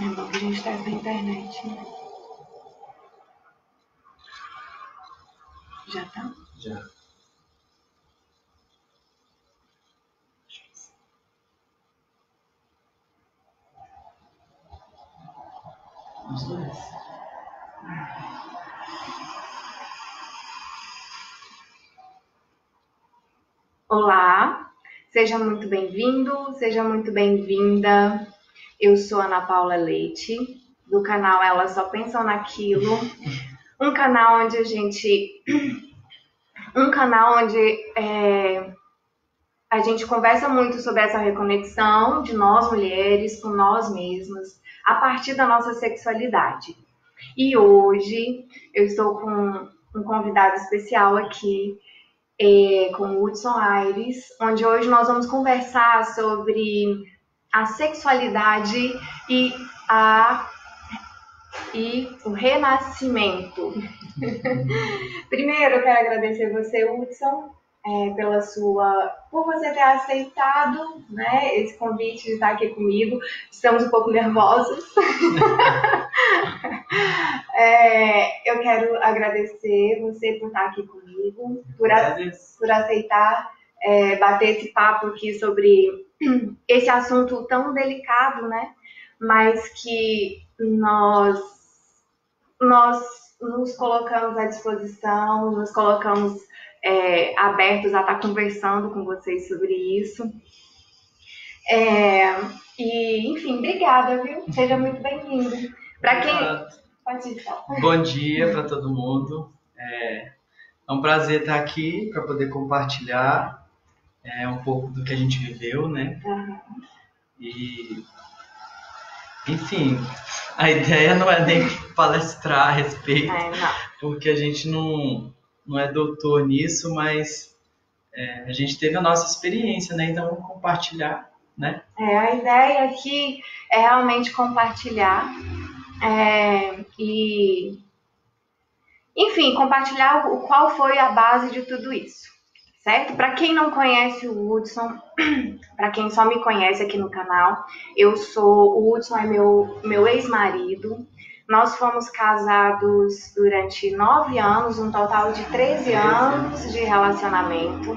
É bom que a gente testa a internet, né? Já tá? Já. Os dois. Olá, seja muito bem-vindo, seja muito bem-vinda. Eu sou Ana Paula Leite, do canal Elas Só Pensam Naquilo, um canal onde a gente conversa muito sobre essa reconexão de nós mulheres com nós mesmas, a partir da nossa sexualidade. E hoje eu estou com um convidado especial aqui, com o Hudson Aires, onde hoje nós vamos conversar sobre a sexualidade e, o renascimento. Primeiro, eu quero agradecer você, Hudson, por você ter aceitado, né, esse convite de estar aqui comigo. Estamos um pouco nervosos. Eu quero agradecer você por estar aqui comigo, por aceitar bater esse papo aqui sobre esse assunto tão delicado, né? Mas que nós nos colocamos à disposição, nos colocamos abertos a estar conversando com vocês sobre isso. Enfim, obrigada, viu? Seja muito bem-vindo. Para quem... Pode ir, então. Bom dia para todo mundo. É um prazer estar aqui para poder compartilhar um pouco do que a gente viveu, né? Uhum. E, enfim, a ideia não é nem palestrar a respeito, porque a gente não é doutor nisso, mas a gente teve a nossa experiência, né? Então vamos compartilhar, né? A ideia aqui é realmente compartilhar enfim, compartilhar qual foi a base de tudo isso, certo? Para quem não conhece o Hudson, para quem só me conhece aqui no canal, o Hudson é meu ex-marido. Nós fomos casados durante 9 anos, um total de 13 anos de relacionamento.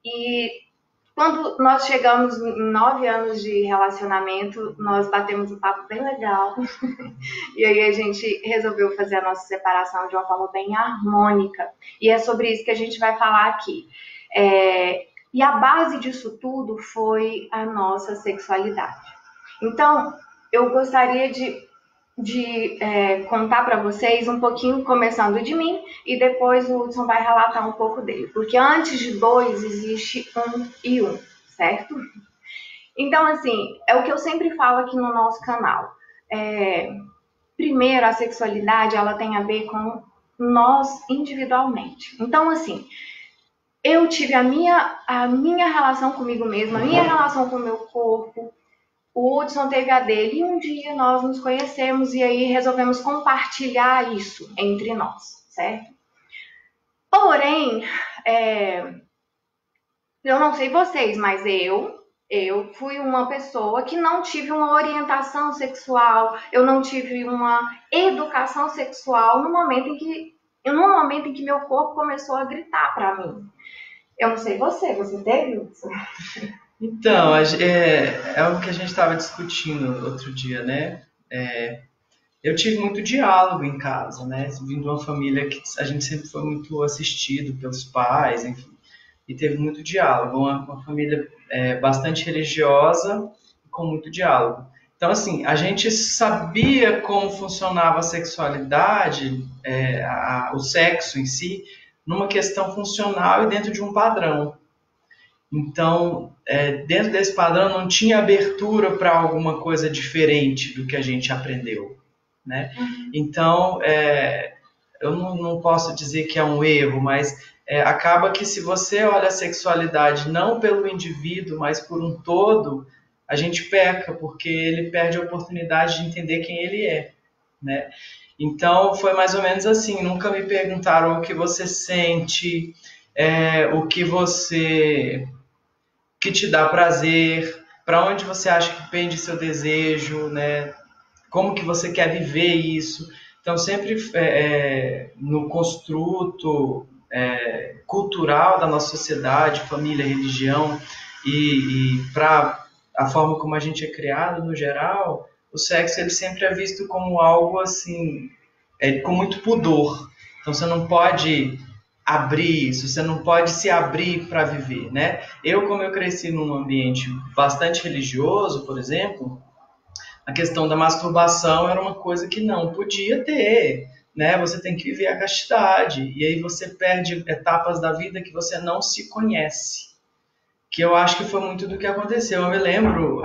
E quando nós chegamos em 9 anos de relacionamento, nós batemos um papo bem legal. E aí a gente resolveu fazer a nossa separação de uma forma bem harmônica. E é sobre isso que a gente vai falar aqui. E a base disso tudo foi a nossa sexualidade. Então, eu gostaria de contar para vocês um pouquinho, começando de mim, e depois o Hudson vai relatar um pouco dele. Porque antes de dois, existe um e um, certo? Então, assim, é o que eu sempre falo aqui no nosso canal. Primeiro, a sexualidade, ela tem a ver com nós individualmente. Então, assim, eu tive a minha relação comigo mesma, a minha relação com o meu corpo. O Hudson teve a dele e um dia nós nos conhecemos e aí resolvemos compartilhar isso entre nós, certo? Porém, eu não sei vocês, mas eu fui uma pessoa que não tive uma orientação sexual, eu não tive uma educação sexual no momento em que meu corpo começou a gritar para mim. Eu não sei você teve isso? Então, é o que a gente estava discutindo outro dia, né? Eu tive muito diálogo em casa, né? Vim de uma família que a gente sempre foi muito assistido pelos pais, enfim, e teve muito diálogo. Uma família bastante religiosa e com muito diálogo. Então, assim, a gente sabia como funcionava a sexualidade, o sexo em si, numa questão funcional e dentro de um padrão. Então, dentro desse padrão não tinha abertura para alguma coisa diferente do que a gente aprendeu, né? Então, eu não posso dizer que é um erro, mas acaba que se você olha a sexualidade não pelo indivíduo, mas por um todo, a gente peca, porque ele perde a oportunidade de entender quem ele é, né? Então, foi mais ou menos assim, nunca me perguntaram o que você sente, o que te dá prazer, para onde você acha que pende seu desejo, né? Como que você quer viver isso. Então, sempre no construto cultural da nossa sociedade, família, religião, e para a forma como a gente é criado no geral, o sexo ele sempre é visto como algo assim, com muito pudor. Então, você não pode abrir isso, você não pode se abrir para viver, né? Como eu cresci num ambiente bastante religioso, por exemplo, a questão da masturbação era uma coisa que não podia ter, né? Você tem que viver a castidade, e aí você perde etapas da vida que você não se conhece, que eu acho que foi muito do que aconteceu. Eu me lembro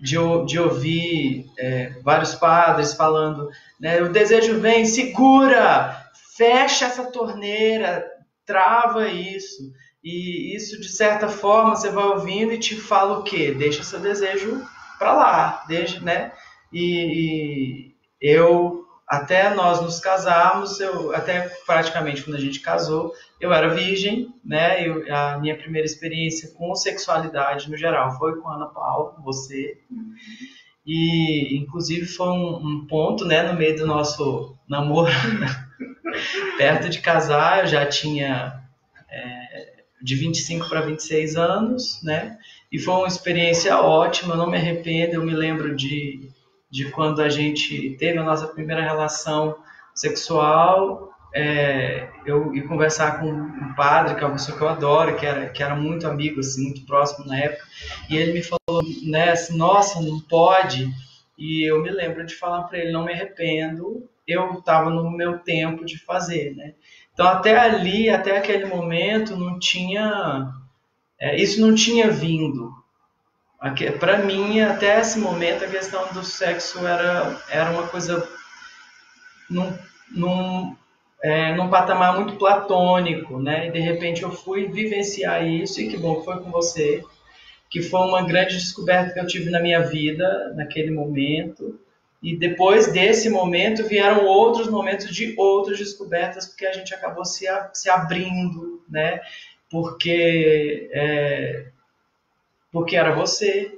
de ouvir vários padres falando, né, o desejo vem, segura, fecha essa torneira, trava isso. E isso, de certa forma, você vai ouvindo e te fala o quê? Deixa seu desejo para lá, deixa, né? E até nós nos casarmos, até praticamente quando a gente casou, eu era virgem, né? A minha primeira experiência com sexualidade no geral foi com a Ana Paula, com você. E, inclusive, foi um ponto, né, no meio do nosso namoro, perto de casar, eu já tinha de 25 para 26 anos, né? E foi uma experiência ótima, eu não me arrependo, eu me lembro de quando a gente teve a nossa primeira relação sexual, eu ia conversar com um padre, que é uma pessoa que eu adoro, que era muito amigo, assim, muito próximo na época, e ele me falou, né, assim, nossa, não pode, e eu me lembro de falar para ele, não me arrependo, eu estava no meu tempo de fazer, né? Então, até ali, até aquele momento, não tinha... isso não tinha vindo. Para mim, até esse momento, a questão do sexo era uma coisa num patamar muito platônico, né? E, de repente, eu fui vivenciar isso, e que bom que foi com você, que foi uma grande descoberta que eu tive na minha vida, naquele momento. E depois desse momento vieram outros momentos de outras descobertas, porque a gente acabou se abrindo, né? Porque era você.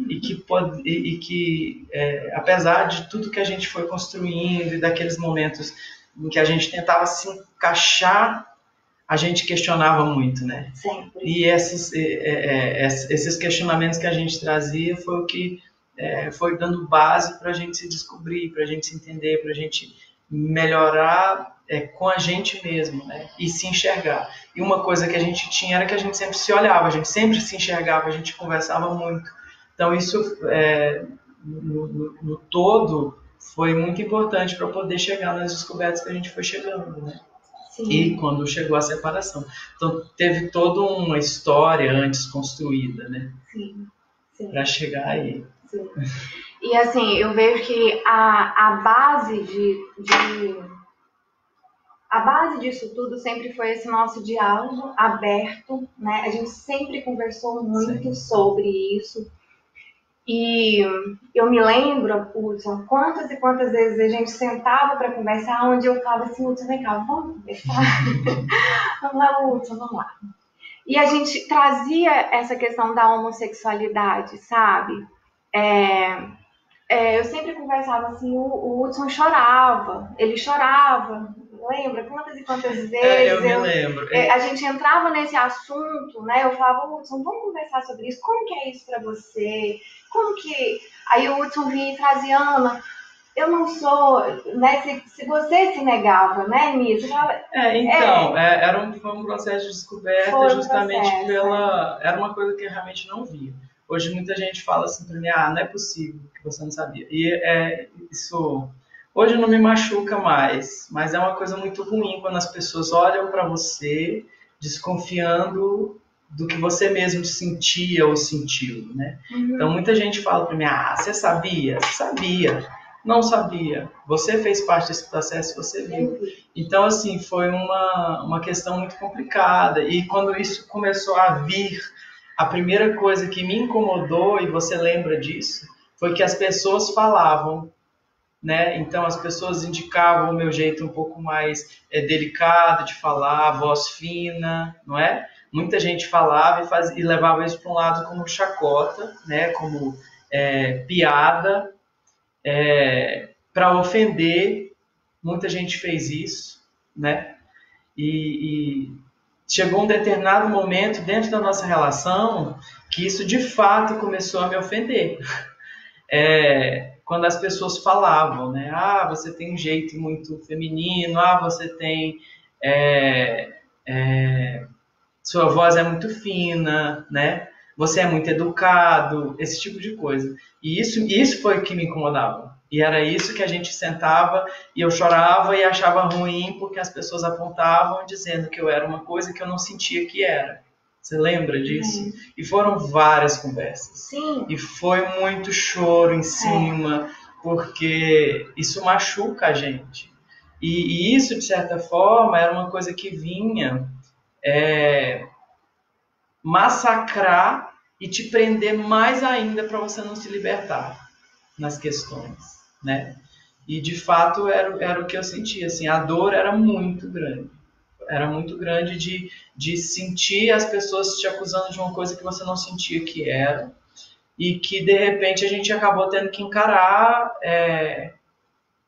E que apesar de tudo que a gente foi construindo e daqueles momentos em que a gente tentava se encaixar, a gente questionava muito, né? Sempre. E esses questionamentos que a gente trazia foi o que foi dando base para a gente se descobrir, para a gente se entender, para a gente melhorar com a gente mesmo, né? E se enxergar. E uma coisa que a gente tinha era que a gente sempre se olhava, a gente sempre se enxergava, a gente conversava muito. Então isso, no todo, foi muito importante para poder chegar nas descobertas que a gente foi chegando, né? Sim. E quando chegou a separação. Então, teve toda uma história antes construída, né? Sim. Para chegar aí. Sim. E assim, eu vejo que a base a base disso tudo sempre foi esse nosso diálogo aberto, né? A gente sempre conversou muito sobre isso. E eu me lembro, Hudson, quantas e quantas vezes a gente sentava para conversar, onde eu falava assim, Hudson, vem cá, vamos conversar? Vamos lá, Hudson, vamos lá. E a gente trazia essa questão da homossexualidade, sabe? Eu sempre conversava assim, o Hudson chorava, ele chorava, lembra? Quantas e quantas vezes eu me lembro. A gente entrava nesse assunto, né? Eu falava, Hudson, vamos conversar sobre isso, como que é isso pra você? Como que... Aí o Hudson vinha e trazia, Ana, eu não sou, né? Se você se negava, né, nisso? Foi um processo de descoberta justamente era uma coisa que eu realmente não via. Hoje muita gente fala assim para mim, não é possível que você não sabia. E isso hoje não me machuca mais, mas é uma coisa muito ruim quando as pessoas olham para você desconfiando do que você mesmo sentia ou sentiu, né? Uhum. Então muita gente fala para mim, você sabia? Sabia. Não sabia. Você fez parte desse processo, você viu. Então, assim, foi uma questão muito complicada. E quando isso começou a vir, a primeira coisa que me incomodou, e você lembra disso, foi que as pessoas falavam, né? Então, as pessoas indicavam o meu jeito um pouco mais delicado de falar, voz fina, não é? muita gente falava e levava isso para um lado como chacota, né? Como piada, para ofender. Muita gente fez isso, né? E chegou um determinado momento dentro da nossa relação que isso de fato começou a me ofender. Quando as pessoas falavam, né? Ah, você tem um jeito muito feminino, ah, você tem... sua voz é muito fina, né? Você é muito educado, esse tipo de coisa. E isso foi o que me incomodava. E era isso que a gente sentava e eu chorava e achava ruim porque as pessoas apontavam dizendo que eu era uma coisa que eu não sentia que era. Você lembra disso? E foram várias conversas. Sim. E foi muito choro em cima, porque isso machuca a gente. E isso, de certa forma, era uma coisa que vinha massacrar e te prender mais ainda para você não se libertar nas questões, né? E de fato era o que eu sentia, assim, a dor era muito grande de sentir as pessoas te acusando de uma coisa que você não sentia que era e que de repente a gente acabou tendo que encarar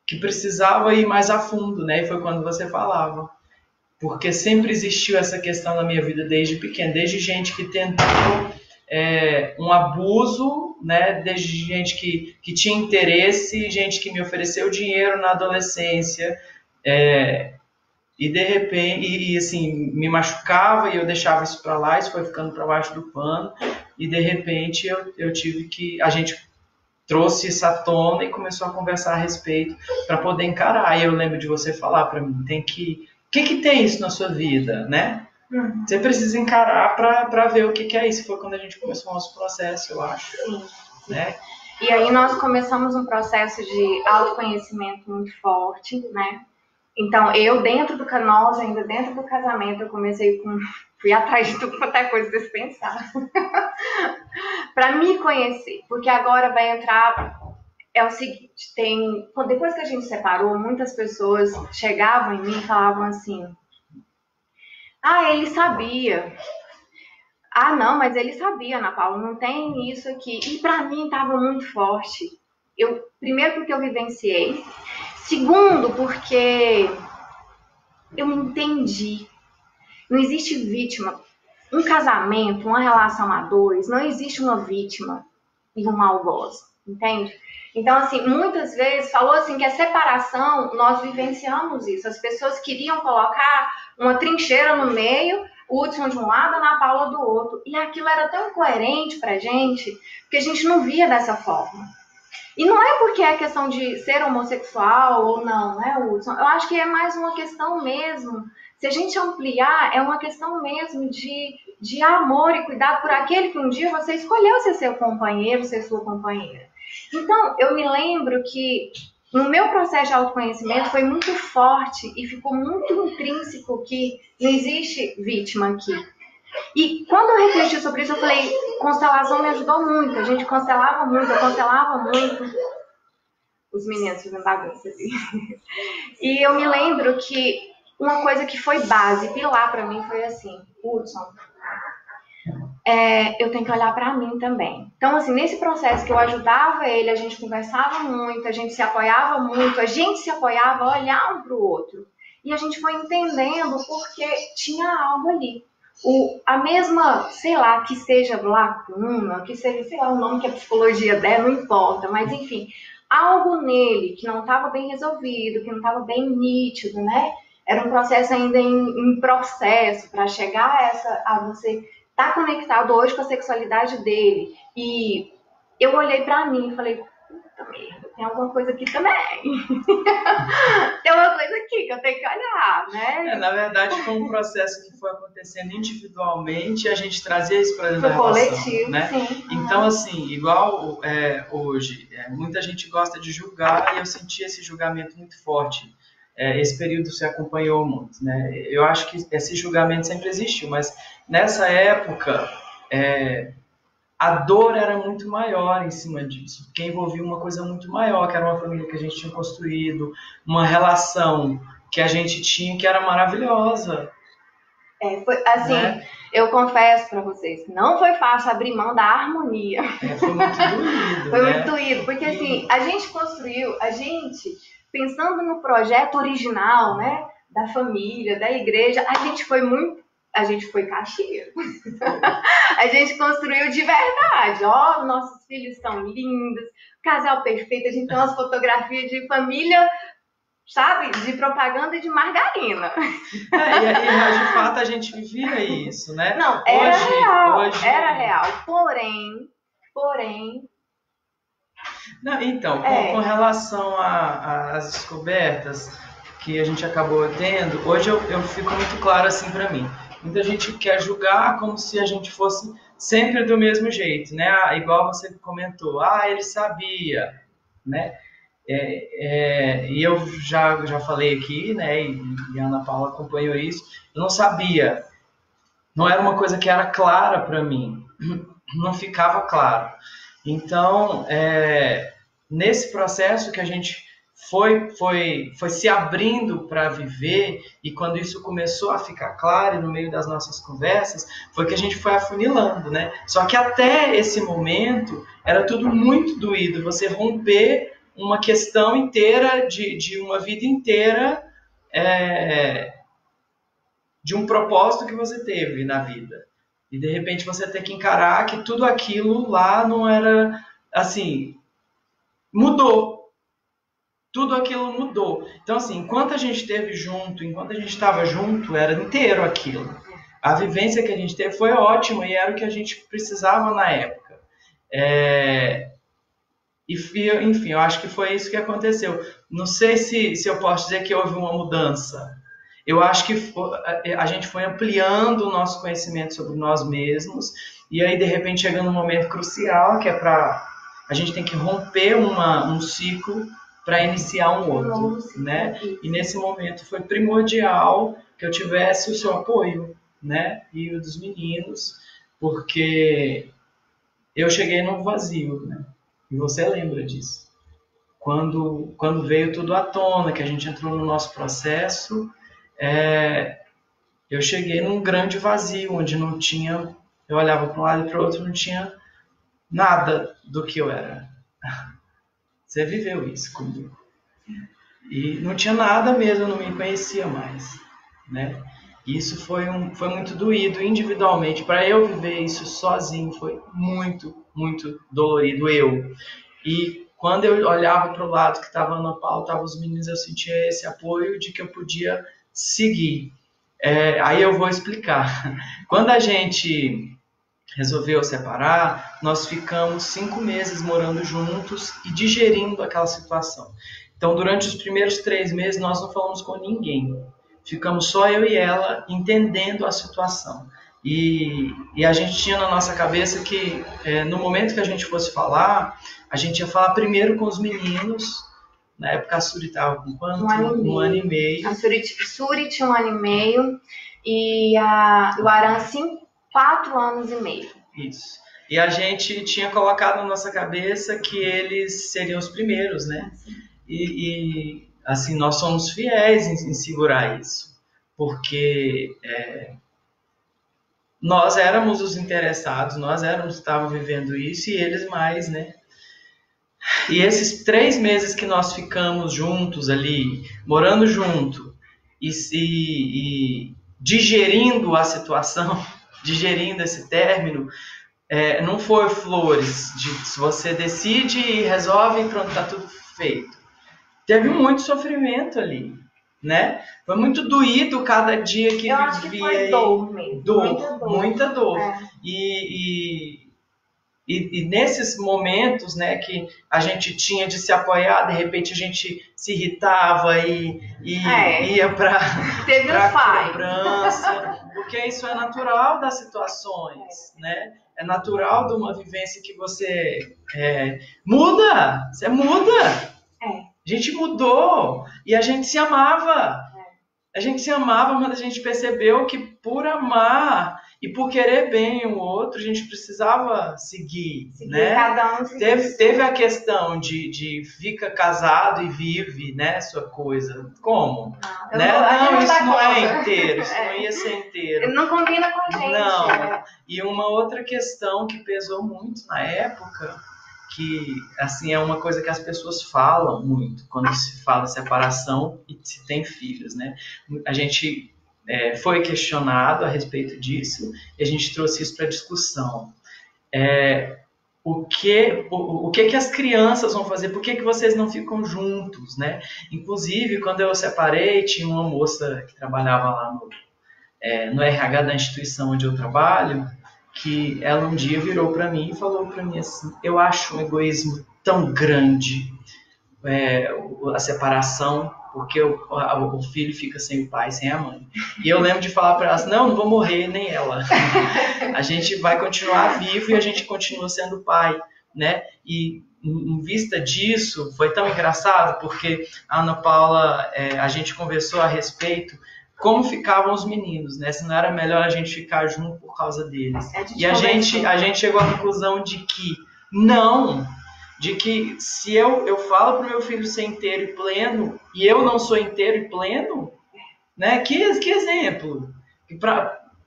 que precisava ir mais a fundo, né? E foi quando você falava. Porque sempre existiu essa questão na minha vida desde pequeno, desde gente que tentou um abuso, né? Desde gente que tinha interesse, gente que me ofereceu dinheiro na adolescência, e de repente, assim, me machucava e eu deixava isso para lá, isso foi ficando para baixo do pano, e de repente eu tive que, a gente trouxe isso à tona e começou a conversar a respeito para poder encarar. E eu lembro de você falar para mim, tem que... O que tem isso na sua vida, né? Você precisa encarar para ver o que é isso. Foi quando a gente começou o nosso processo, eu acho. Sim. Né? E aí nós começamos um processo de autoconhecimento muito forte, né? Então, nós ainda dentro do casamento, eu fui atrás de tudo quanto é coisa desse pensar. Para me conhecer. Porque agora vai entrar... É o seguinte, depois que a gente separou, muitas pessoas chegavam em mim e falavam assim: ah, ele sabia. Ah, não, mas ele sabia, Ana Paula, não tem isso aqui. E para mim estava muito forte. Primeiro porque eu vivenciei. Segundo porque eu me entendi. Não existe vítima. Um casamento, uma relação a dois, não existe uma vítima e um algoz, entende? Então, assim, muitas vezes falou assim que a separação, nós vivenciamos isso. As pessoas queriam colocar uma trincheira no meio, o Hudson de um lado, a Ana Paula do outro. E aquilo era tão incoerente pra gente, porque a gente não via dessa forma. E não é porque é questão de ser homossexual ou não, né, Hudson? Eu acho que é mais uma questão mesmo. Se a gente ampliar, é uma questão mesmo de amor e cuidado por aquele que um dia você escolheu ser seu companheiro, ser sua companheira. Então, eu me lembro que no meu processo de autoconhecimento foi muito forte e ficou muito intrínseco que não existe vítima aqui. E quando eu refleti sobre isso, eu falei, constelação me ajudou muito. A gente constelava muito, eu constelava muito. Os meninos fazendo bagunça ali. E eu me lembro que uma coisa que foi base, pilar pra mim, foi assim: Hudson, eu tenho que olhar pra mim também. Então, assim, nesse processo que eu ajudava ele, a gente conversava muito, a gente se apoiava muito, a gente se apoiava a olhar um pro outro. E a gente foi entendendo porque tinha algo ali. A mesma, sei lá, que seja lacuna, que seja, sei lá, o nome que a psicologia der, não importa, mas enfim, algo nele que não estava bem resolvido, que não estava bem nítido, né? Era um processo ainda em processo para chegar a você estar conectado hoje com a sexualidade dele. E eu olhei para mim e falei, puta merda, tem alguma coisa aqui também. Tem uma coisa aqui que eu tenho que olhar, né? Na verdade, foi um processo que foi acontecendo individualmente e a gente trazia isso para dentro da relação, coletivo, né? Sim. Então, assim, igual hoje, muita gente gosta de julgar e eu senti esse julgamento muito forte. Esse período se acompanhou muito, né? Eu acho que esse julgamento sempre existiu, mas nessa época a dor era muito maior em cima disso, porque envolvia uma coisa muito maior, que era uma família que a gente tinha construído, uma relação que a gente tinha que era maravilhosa. Foi assim, né? Eu confesso para vocês, não foi fácil abrir mão da harmonia. Foi muito doído, Foi né? muito doído, porque assim, a gente construiu, pensando no projeto original, né, da família, da igreja, a gente foi caxias. A gente construiu de verdade. Ó, nossos filhos estão lindos, casal perfeito, a gente tem umas fotografias de família, sabe, de propaganda de margarina. E de fato a gente vivia isso, né? Não, era real. Porém... Não, então, com relação às descobertas que a gente acabou tendo, hoje eu fico muito claro assim para mim. Muita gente quer julgar como se a gente fosse sempre do mesmo jeito, né? Igual você comentou, ele sabia, né? E eu já falei aqui, né? E a Ana Paula acompanhou isso. Eu não sabia, não era uma coisa que era clara para mim, não ficava claro. Então, nesse processo que a gente foi se abrindo para viver, e quando isso começou a ficar claro, e no meio das nossas conversas, foi que a gente foi afunilando, né? Só que até esse momento, era tudo muito doído, você romper uma questão inteira, de uma vida inteira, de um propósito que você teve na vida. E de repente você ter que encarar que tudo aquilo lá não era, assim, mudou. Tudo aquilo mudou. Então, assim, enquanto a gente esteve junto, enquanto a gente estava junto, era inteiro aquilo. A vivência que a gente teve foi ótima e era o que a gente precisava na época. Enfim, eu acho que foi isso que aconteceu. Não sei se eu posso dizer que houve uma mudança. Eu acho que a gente foi ampliando o nosso conhecimento sobre nós mesmos, e aí, de repente, chegando um momento crucial, que é para... A gente tem que romper um ciclo para iniciar um outro, né? E nesse momento foi primordial que eu tivesse o seu apoio, né? E o dos meninos, porque eu cheguei num vazio, né? E você lembra disso. Quando veio tudo à tona, que a gente entrou no nosso processo, eu cheguei num grande vazio, onde não tinha... Eu olhava para um lado e para o outro, não tinha nada do que eu era. Você viveu isso comigo. E não tinha nada mesmo, eu não me conhecia mais, né? Isso foi muito doído individualmente. Para eu viver isso sozinho foi muito, muito dolorido, E quando eu olhava para o lado que estava a Ana Paula, estavam os meninos, eu sentia esse apoio de que eu podia seguir. Aí eu vou explicar. Quando a gente resolveu separar, nós ficamos 5 meses morando juntos e digerindo aquela situação. Então, durante os primeiros 3 meses, nós não falamos com ninguém. Ficamos só eu e ela entendendo a situação. E a gente tinha na nossa cabeça que, no momento que a gente fosse falar, a gente ia falar primeiro com os meninos. Na época a Suri estava com quanto? 1 ano e meio. A Suri tinha 1 ano e meio e o Aran 4 anos e meio. Isso. E a gente tinha colocado na nossa cabeça que eles seriam os primeiros, né? E assim, nós somos fiéis em segurar isso. Porque nós éramos os interessados, nós estávamos vivendo isso e eles mais, né? E esses 3 meses que nós ficamos juntos ali, morando junto e digerindo a situação, digerindo esse término, não foi flores, se você decide e resolve e pronto, está tudo feito. Teve muito sofrimento ali, né? Foi muito doído cada dia que vivia. Eu acho que foi dor mesmo. Muita dor. E nesses momentos, né, que a gente tinha de se apoiar, de repente a gente se irritava e ia para cobrança, porque isso é natural das situações, né? É natural de uma vivência que você muda, você muda. A gente mudou e a gente se amava. A gente se amava, mas a gente percebeu que por amar E por querer bem o outro, a gente precisava seguir, né? Cada um teve a questão de fica casado e vive, né, sua coisa. Como? Né? Não, isso não é inteiro, isso não ia ser inteiro. Não combina com a gente. Não. E uma outra questão que pesou muito na época, que assim é uma coisa que as pessoas falam muito quando se fala separação e se tem filhos, né? A gente foi questionado a respeito disso e a gente trouxe isso para discussão. O que as crianças vão fazer? Por que vocês não ficam juntos, né? Inclusive, quando eu separei, tinha uma moça que trabalhava lá no RH da instituição onde eu trabalho, que ela um dia virou para mim e falou para mim assim: eu acho um egoísmo tão grande a separação, porque o filho fica sem o pai, sem a mãe. E eu lembro de falar para ela assim: não vou morrer, nem ela. A gente vai continuar vivo e a gente continua sendo pai, né? E em vista disso, foi tão engraçado, porque a Ana Paula, a gente conversou a respeito como ficavam os meninos, né? Se não era melhor a gente ficar junto por causa deles. E a gente chegou à conclusão de que não, de que se eu falo para o meu filho ser inteiro e pleno, e eu não sou inteiro e pleno, né? Que exemplo!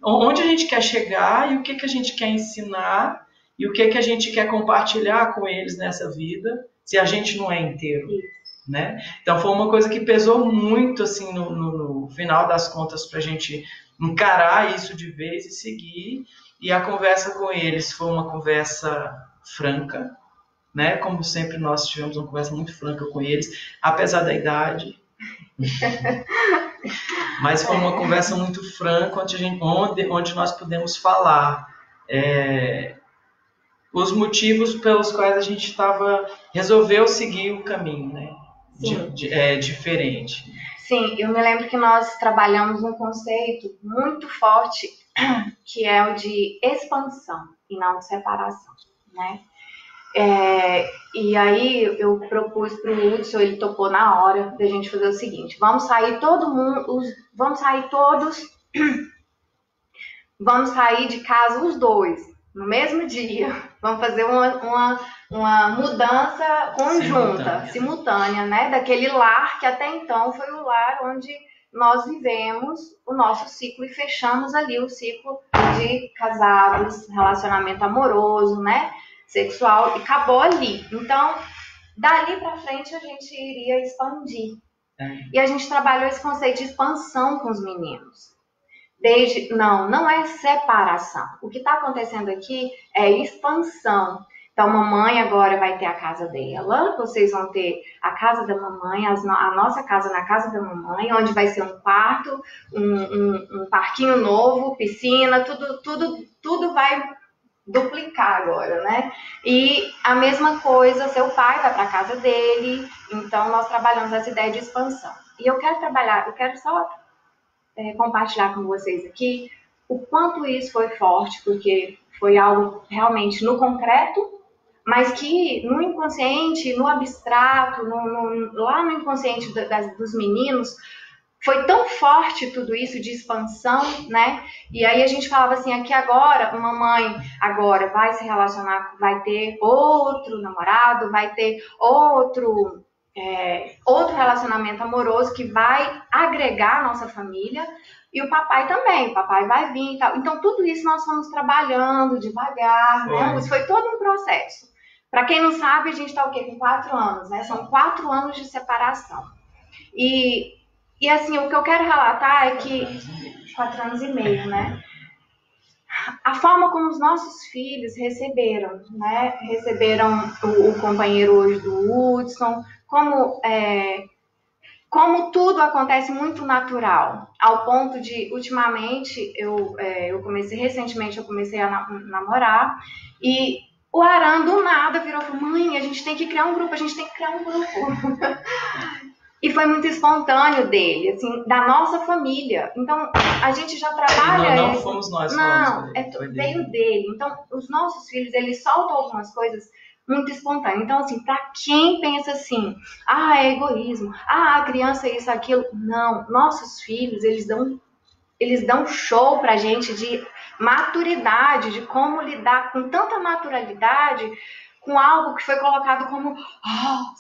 Onde a gente quer chegar e o que a gente quer ensinar e o que a gente quer compartilhar com eles nessa vida, se a gente não é inteiro. Né? Então foi uma coisa que pesou muito assim no final das contas para a gente encarar isso de vez e seguir. E a conversa com eles foi uma conversa franca, né? Como sempre nós tivemos uma conversa muito franca com eles, apesar da idade. Mas foi uma conversa muito franca onde nós pudemos falar os motivos pelos quais a gente resolveu seguir o caminho, né? Diferente. Sim, eu me lembro que nós trabalhamos um conceito muito forte, que é o de expansão e não de separação, né? E aí eu propus para o Hudson, ele topou na hora da gente fazer o seguinte: vamos sair vamos sair de casa os dois no mesmo dia, vamos fazer uma mudança conjunta, simultânea, né? Daquele lar que até então foi o lar onde nós vivemos o nosso ciclo e fechamos ali o ciclo de casados, relacionamento amoroso, né? Sexual, e acabou ali. Então, dali para frente a gente iria expandir. E a gente trabalhou esse conceito de expansão com os meninos. Não é separação. O que está acontecendo aqui é expansão. Então, mamãe agora vai ter a casa dela, vocês vão ter a casa da mamãe, a nossa casa na casa da mamãe, onde vai ser um quarto, um parquinho novo, piscina, tudo vai duplicar agora, né? E a mesma coisa, seu pai vai para a casa dele, então nós trabalhamos essa ideia de expansão. E eu quero só compartilhar com vocês aqui o quanto isso foi forte, porque foi algo realmente no concreto, mas que no inconsciente, no abstrato, lá no inconsciente dos meninos, foi tão forte tudo isso de expansão, né? E aí a gente falava assim, aqui agora, mamãe agora vai se relacionar, vai ter outro namorado, vai ter outro relacionamento amoroso que vai agregar a nossa família, e o papai também, o papai vai vir e tal. Então tudo isso nós fomos trabalhando devagar, né? Isso foi todo um processo. Para quem não sabe, a gente está o quê? Com 4 anos, né? São 4 anos de separação. E assim, o que eu quero relatar é que 4 anos e meio, né? A forma como os nossos filhos receberam, né? Receberam o companheiro hoje do Hudson, como tudo acontece muito natural, ao ponto de, ultimamente, recentemente eu comecei a namorar, e o Aran do nada virou e falou: mãe, a gente tem que criar um grupo. E foi muito espontâneo dele, assim, da nossa família. Então, a gente já trabalha... Não fomos nós. Não, veio dele. Então, os nossos filhos, eles soltam algumas coisas muito espontâneas. Então, assim, para quem pensa assim, é egoísmo, a criança é isso, aquilo... Não, nossos filhos, eles dão show pra gente maturidade de como lidar com tanta naturalidade com algo que foi colocado como,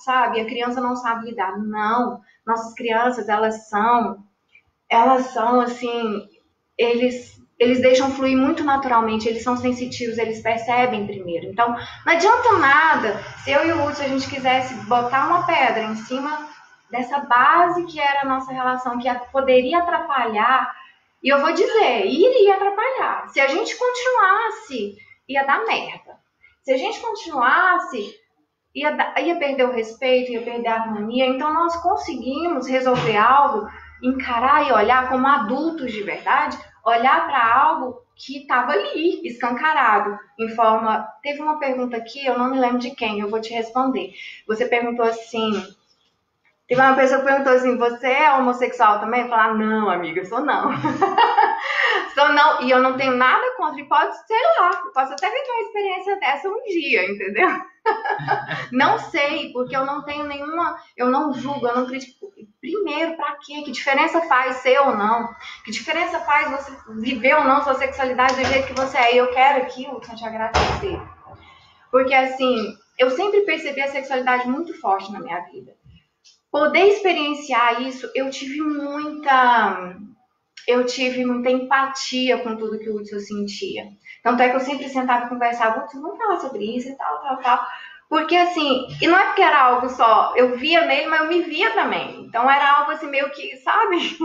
sabe, a criança não sabe lidar. Não, nossas crianças, elas são assim, eles deixam fluir muito naturalmente, eles são sensitivos, eles percebem primeiro. Então, não adianta nada se eu e o Hudson a gente quisesse botar uma pedra em cima dessa base que era a nossa relação, que poderia atrapalhar, e eu vou dizer, iria atrapalhar. Se a gente continuasse, ia dar merda. Se a gente continuasse, ia perder o respeito, ia perder a harmonia. Então, nós conseguimos resolver algo, encarar e olhar como adultos de verdade, olhar para algo que estava ali, escancarado, em forma... Teve uma pergunta aqui, eu não me lembro de quem, eu vou te responder. Você perguntou assim... Teve uma pessoa que perguntou assim, você é homossexual também? Eu falei, não, amiga, eu sou não. Sou não, e eu não tenho nada contra, e pode, sei lá, posso até viver uma experiência dessa um dia, entendeu? Não sei, porque eu não tenho nenhuma, eu não julgo, eu não critico. Primeiro, pra quê? Que diferença faz ser ou não? Que diferença faz você viver ou não sua sexualidade do jeito que você é? E eu quero aqui, Hudson, te agradecer. Porque, assim, eu sempre percebi a sexualidade muito forte na minha vida. Poder experienciar isso, eu tive muita empatia com tudo que o Hudson sentia. Tanto é que eu sempre sentava e conversava, Hudson, vamos falar sobre isso e tal. Porque assim, e não é porque era algo só, eu via nele, mas eu me via também. Então era algo assim meio que, sabe?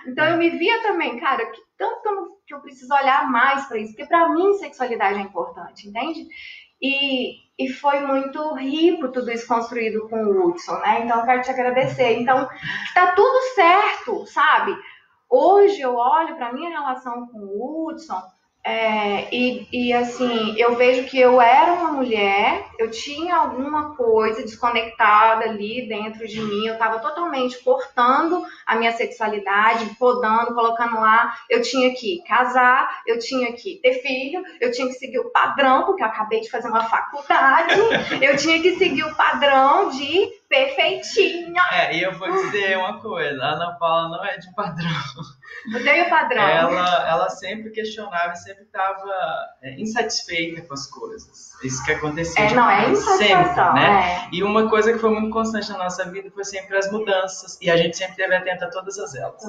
Então eu me via também, cara, que tanto que eu preciso olhar mais para isso, porque para mim sexualidade é importante, entende? E foi muito rico tudo isso construído com o Hudson, né? Então eu quero te agradecer. Então, tá tudo certo, sabe? Hoje eu olho para a minha relação com o Hudson e assim, eu vejo que eu era uma mulher, eu tinha alguma coisa desconectada ali dentro de mim, eu estava totalmente cortando a minha sexualidade, podando, colocando lá, eu tinha que casar, eu tinha que ter filho, eu tinha que seguir o padrão, porque eu acabei de fazer uma faculdade, eu tinha que seguir o padrão de perfeitinha. E eu vou dizer uma coisa, a Ana Paula não é de padrão. Mudei o padrão. Ela sempre questionava, sempre estava insatisfeita com as coisas. Isso que acontecia. Não é insatisfação, sempre, né? E uma coisa que foi muito constante na nossa vida foi sempre as mudanças. E a gente sempre esteve atenta a todas elas.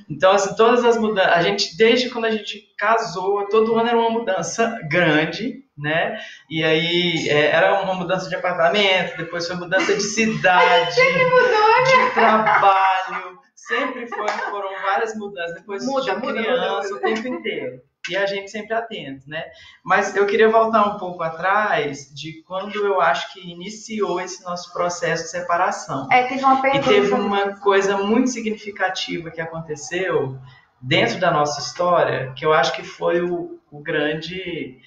Então, assim, todas as mudanças... A gente, desde quando a gente casou, todo ano era uma mudança grande, né? E aí era uma mudança de apartamento, depois foi mudança de cidade, de trabalho, sempre foram várias mudanças, depois de criança, o tempo inteiro. E a gente sempre atento, né? Mas eu queria voltar um pouco atrás de quando eu acho que iniciou esse nosso processo de separação. Teve uma pergunta. E teve uma coisa muito significativa que aconteceu dentro da nossa história, que eu acho que foi o grande...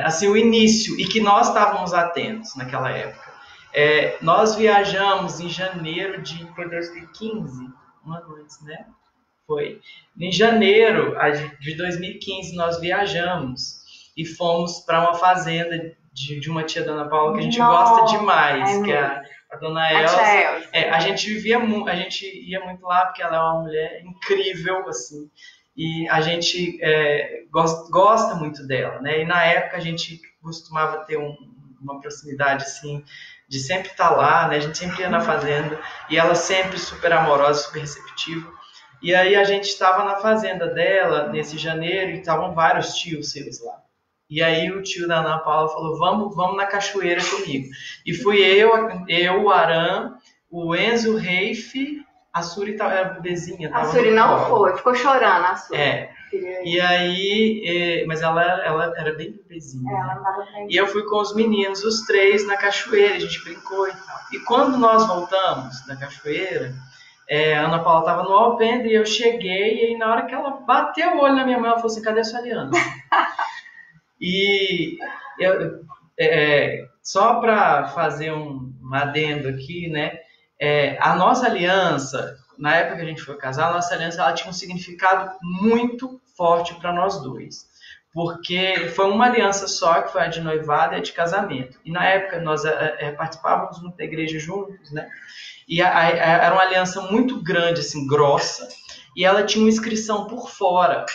assim, o início, e que nós estávamos atentos naquela época. Nós viajamos em janeiro de 2015, um ano antes, né? Foi. Em janeiro de 2015, nós viajamos e fomos para uma fazenda de uma tia da Ana Paula que a gente gosta demais, que é a dona Elza. A gente ia muito lá porque ela é uma mulher incrível, assim. E a gente gosta muito dela, né? E na época a gente costumava ter uma proximidade, assim, de sempre estar lá, né? A gente sempre ia na fazenda e ela sempre super amorosa, super receptiva. E aí a gente estava na fazenda dela nesse janeiro e estavam vários tios seus lá. E aí o tio da Ana Paula falou, vamos na cachoeira comigo. E fui eu, o Aran, o Enzo, o Reife... A Suri era bebezinha. A Suri não foi, ficou chorando a Suri. E aí, mas ela era bem bebezinha. Ela não dava pra ir. E eu fui com os meninos, os três, na cachoeira, a gente brincou e tal. E quando nós voltamos da cachoeira, a Ana Paula estava no alpendre e eu cheguei, e aí na hora que ela bateu o olho na minha mão, ela falou assim, cadê a sua aliança? E só para fazer um adendo aqui, né? A nossa aliança, na época que a gente foi casar, a nossa aliança ela tinha um significado muito forte para nós dois. Porque foi uma aliança só, que foi a de noivado e a de casamento. E na época nós participávamos muito da igreja juntos, né? E era uma aliança muito grande, assim, grossa. E ela tinha uma inscrição por fora.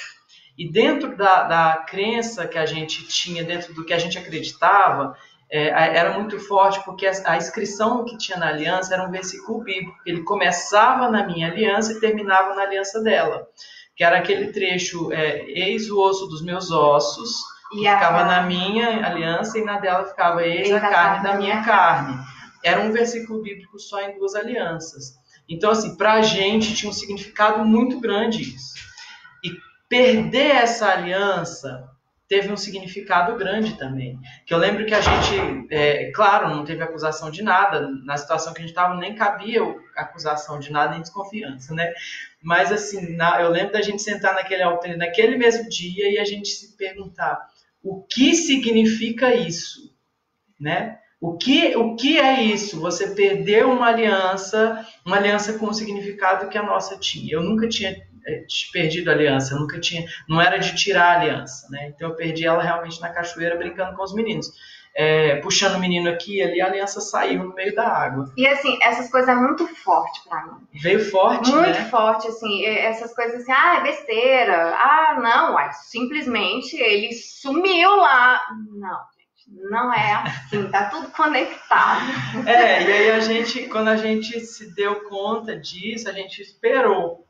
E dentro da crença que a gente tinha, dentro do que a gente acreditava, era muito forte, porque a inscrição que tinha na aliança era um versículo bíblico. Ele começava na minha aliança e terminava na aliança dela. Que era aquele trecho, eis o osso dos meus ossos, que ficava na minha aliança, e na dela ficava eis a carne da minha carne. Era um versículo bíblico só em 2 alianças. Então, assim, para a gente tinha um significado muito grande isso. E perder essa aliança teve um significado grande também. Que eu lembro que a gente, claro, não teve acusação de nada. Na situação que a gente estava, nem cabia acusação de nada, nem desconfiança, né? Mas, assim, eu lembro da gente sentar naquele altar, naquele mesmo dia, e a gente se perguntar: o que significa isso? Né? O que é isso? Você perdeu uma aliança com o significado que a nossa tinha. Eu nunca tinha perdido a aliança, não era de tirar a aliança, né? Então eu perdi ela realmente na cachoeira brincando com os meninos. Puxando o menino aqui e ali, a aliança saiu no meio da água. E assim, essas coisas é muito forte pra mim. Veio forte, muito, né? Muito forte, assim, essas coisas assim, é besteira, não, simplesmente ele sumiu lá. Não, gente, não é assim, tá tudo conectado. E aí quando a gente se deu conta disso, a gente esperou,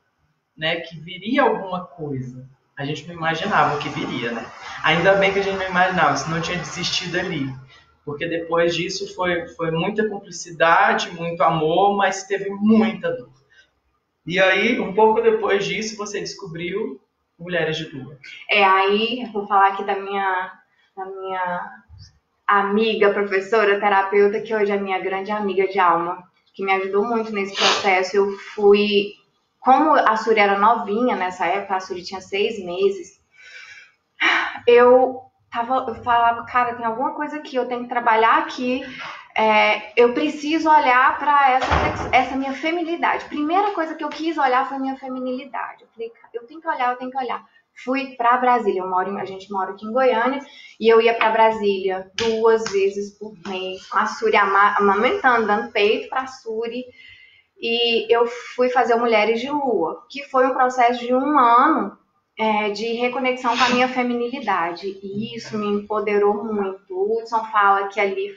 né, que viria alguma coisa. A gente não imaginava o que viria, né? Ainda bem que a gente não imaginava, senão tinha desistido ali. Porque depois disso foi muita cumplicidade, muito amor, mas teve muita dor. E aí, um pouco depois disso, você descobriu Mulheres de Lua. Aí, vou falar aqui da minha amiga, professora, terapeuta, que hoje é minha grande amiga de alma, que me ajudou muito nesse processo. Eu fui... Como a Suri era novinha nessa época, a Suri tinha 6 meses, eu falava, cara, tem alguma coisa aqui, eu tenho que trabalhar aqui, eu preciso olhar para essa minha feminilidade. Primeira coisa que eu quis olhar foi a minha feminilidade. Eu falei, eu tenho que olhar. Fui para Brasília, a gente mora aqui em Goiânia, e eu ia para Brasília 2 vezes por mês, com a Suri amamentando, dando peito para a Suri. E eu fui fazer o Mulheres de Lua, que foi um processo de 1 ano de reconexão com a minha feminilidade. E isso me empoderou muito. O Hudson fala que ali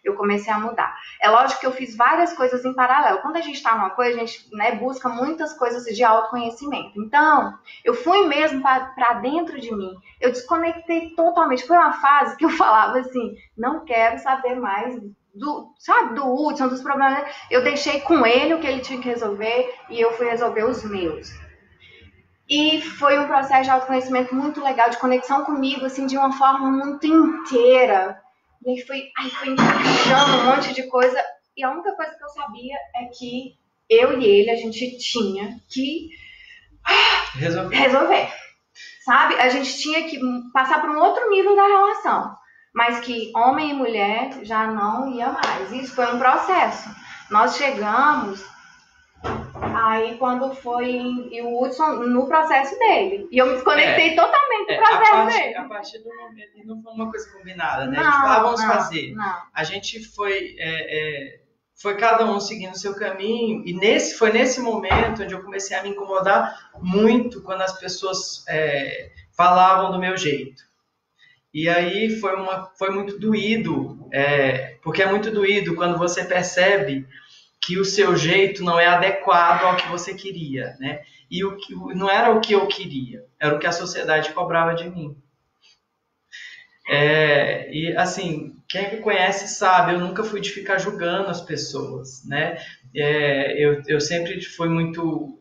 eu comecei a mudar. É lógico que eu fiz várias coisas em paralelo. Quando a gente está numa coisa, a gente, né, busca muitas coisas de autoconhecimento. Então, eu fui mesmo para dentro de mim. Eu desconectei totalmente. Foi uma fase que eu falava assim, não quero saber mais do Hudson, dos problemas. Eu deixei com ele o que ele tinha que resolver e eu fui resolver os meus. E foi um processo de autoconhecimento muito legal, de conexão comigo, assim, de uma forma muito inteira. E aí foi encaixando um monte de coisa. E a única coisa que eu sabia é que eu e ele, a gente tinha que resolver. Sabe? A gente tinha que passar para um outro nível da relação. Mas que homem e mulher já não ia mais. Isso foi um processo. Nós chegamos, aí quando foi, e o Hudson no processo dele. E eu me desconectei totalmente do processo dele. A partir do momento, não foi uma coisa combinada, né? A gente falava, vamos fazer. Não. A gente foi cada um seguindo o seu caminho, e foi nesse momento onde eu comecei a me incomodar muito quando as pessoas falavam do meu jeito. E aí foi muito doído, porque é muito doído quando você percebe que o seu jeito não é adequado ao que você queria, né? E não era o que eu queria, era o que a sociedade cobrava de mim. E assim, quem me conhece sabe, eu nunca fui de ficar julgando as pessoas, né? Eu sempre fui muito...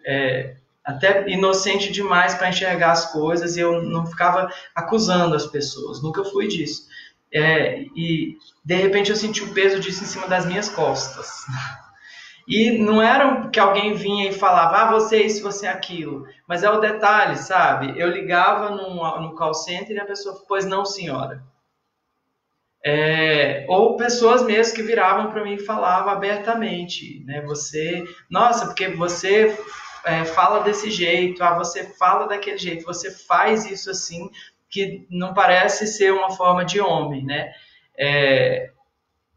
até inocente demais para enxergar as coisas, e eu não ficava acusando as pessoas, nunca fui disso. E de repente eu senti o peso disso em cima das minhas costas. E não era que alguém vinha e falava, você é isso, você é aquilo, mas é o detalhe, sabe? Eu ligava no call center e a pessoa, pois não, senhora. Ou pessoas mesmo que viravam para mim e falavam abertamente, né? Nossa, porque você... fala desse jeito, você fala daquele jeito, você faz isso assim, que não parece ser uma forma de homem, né?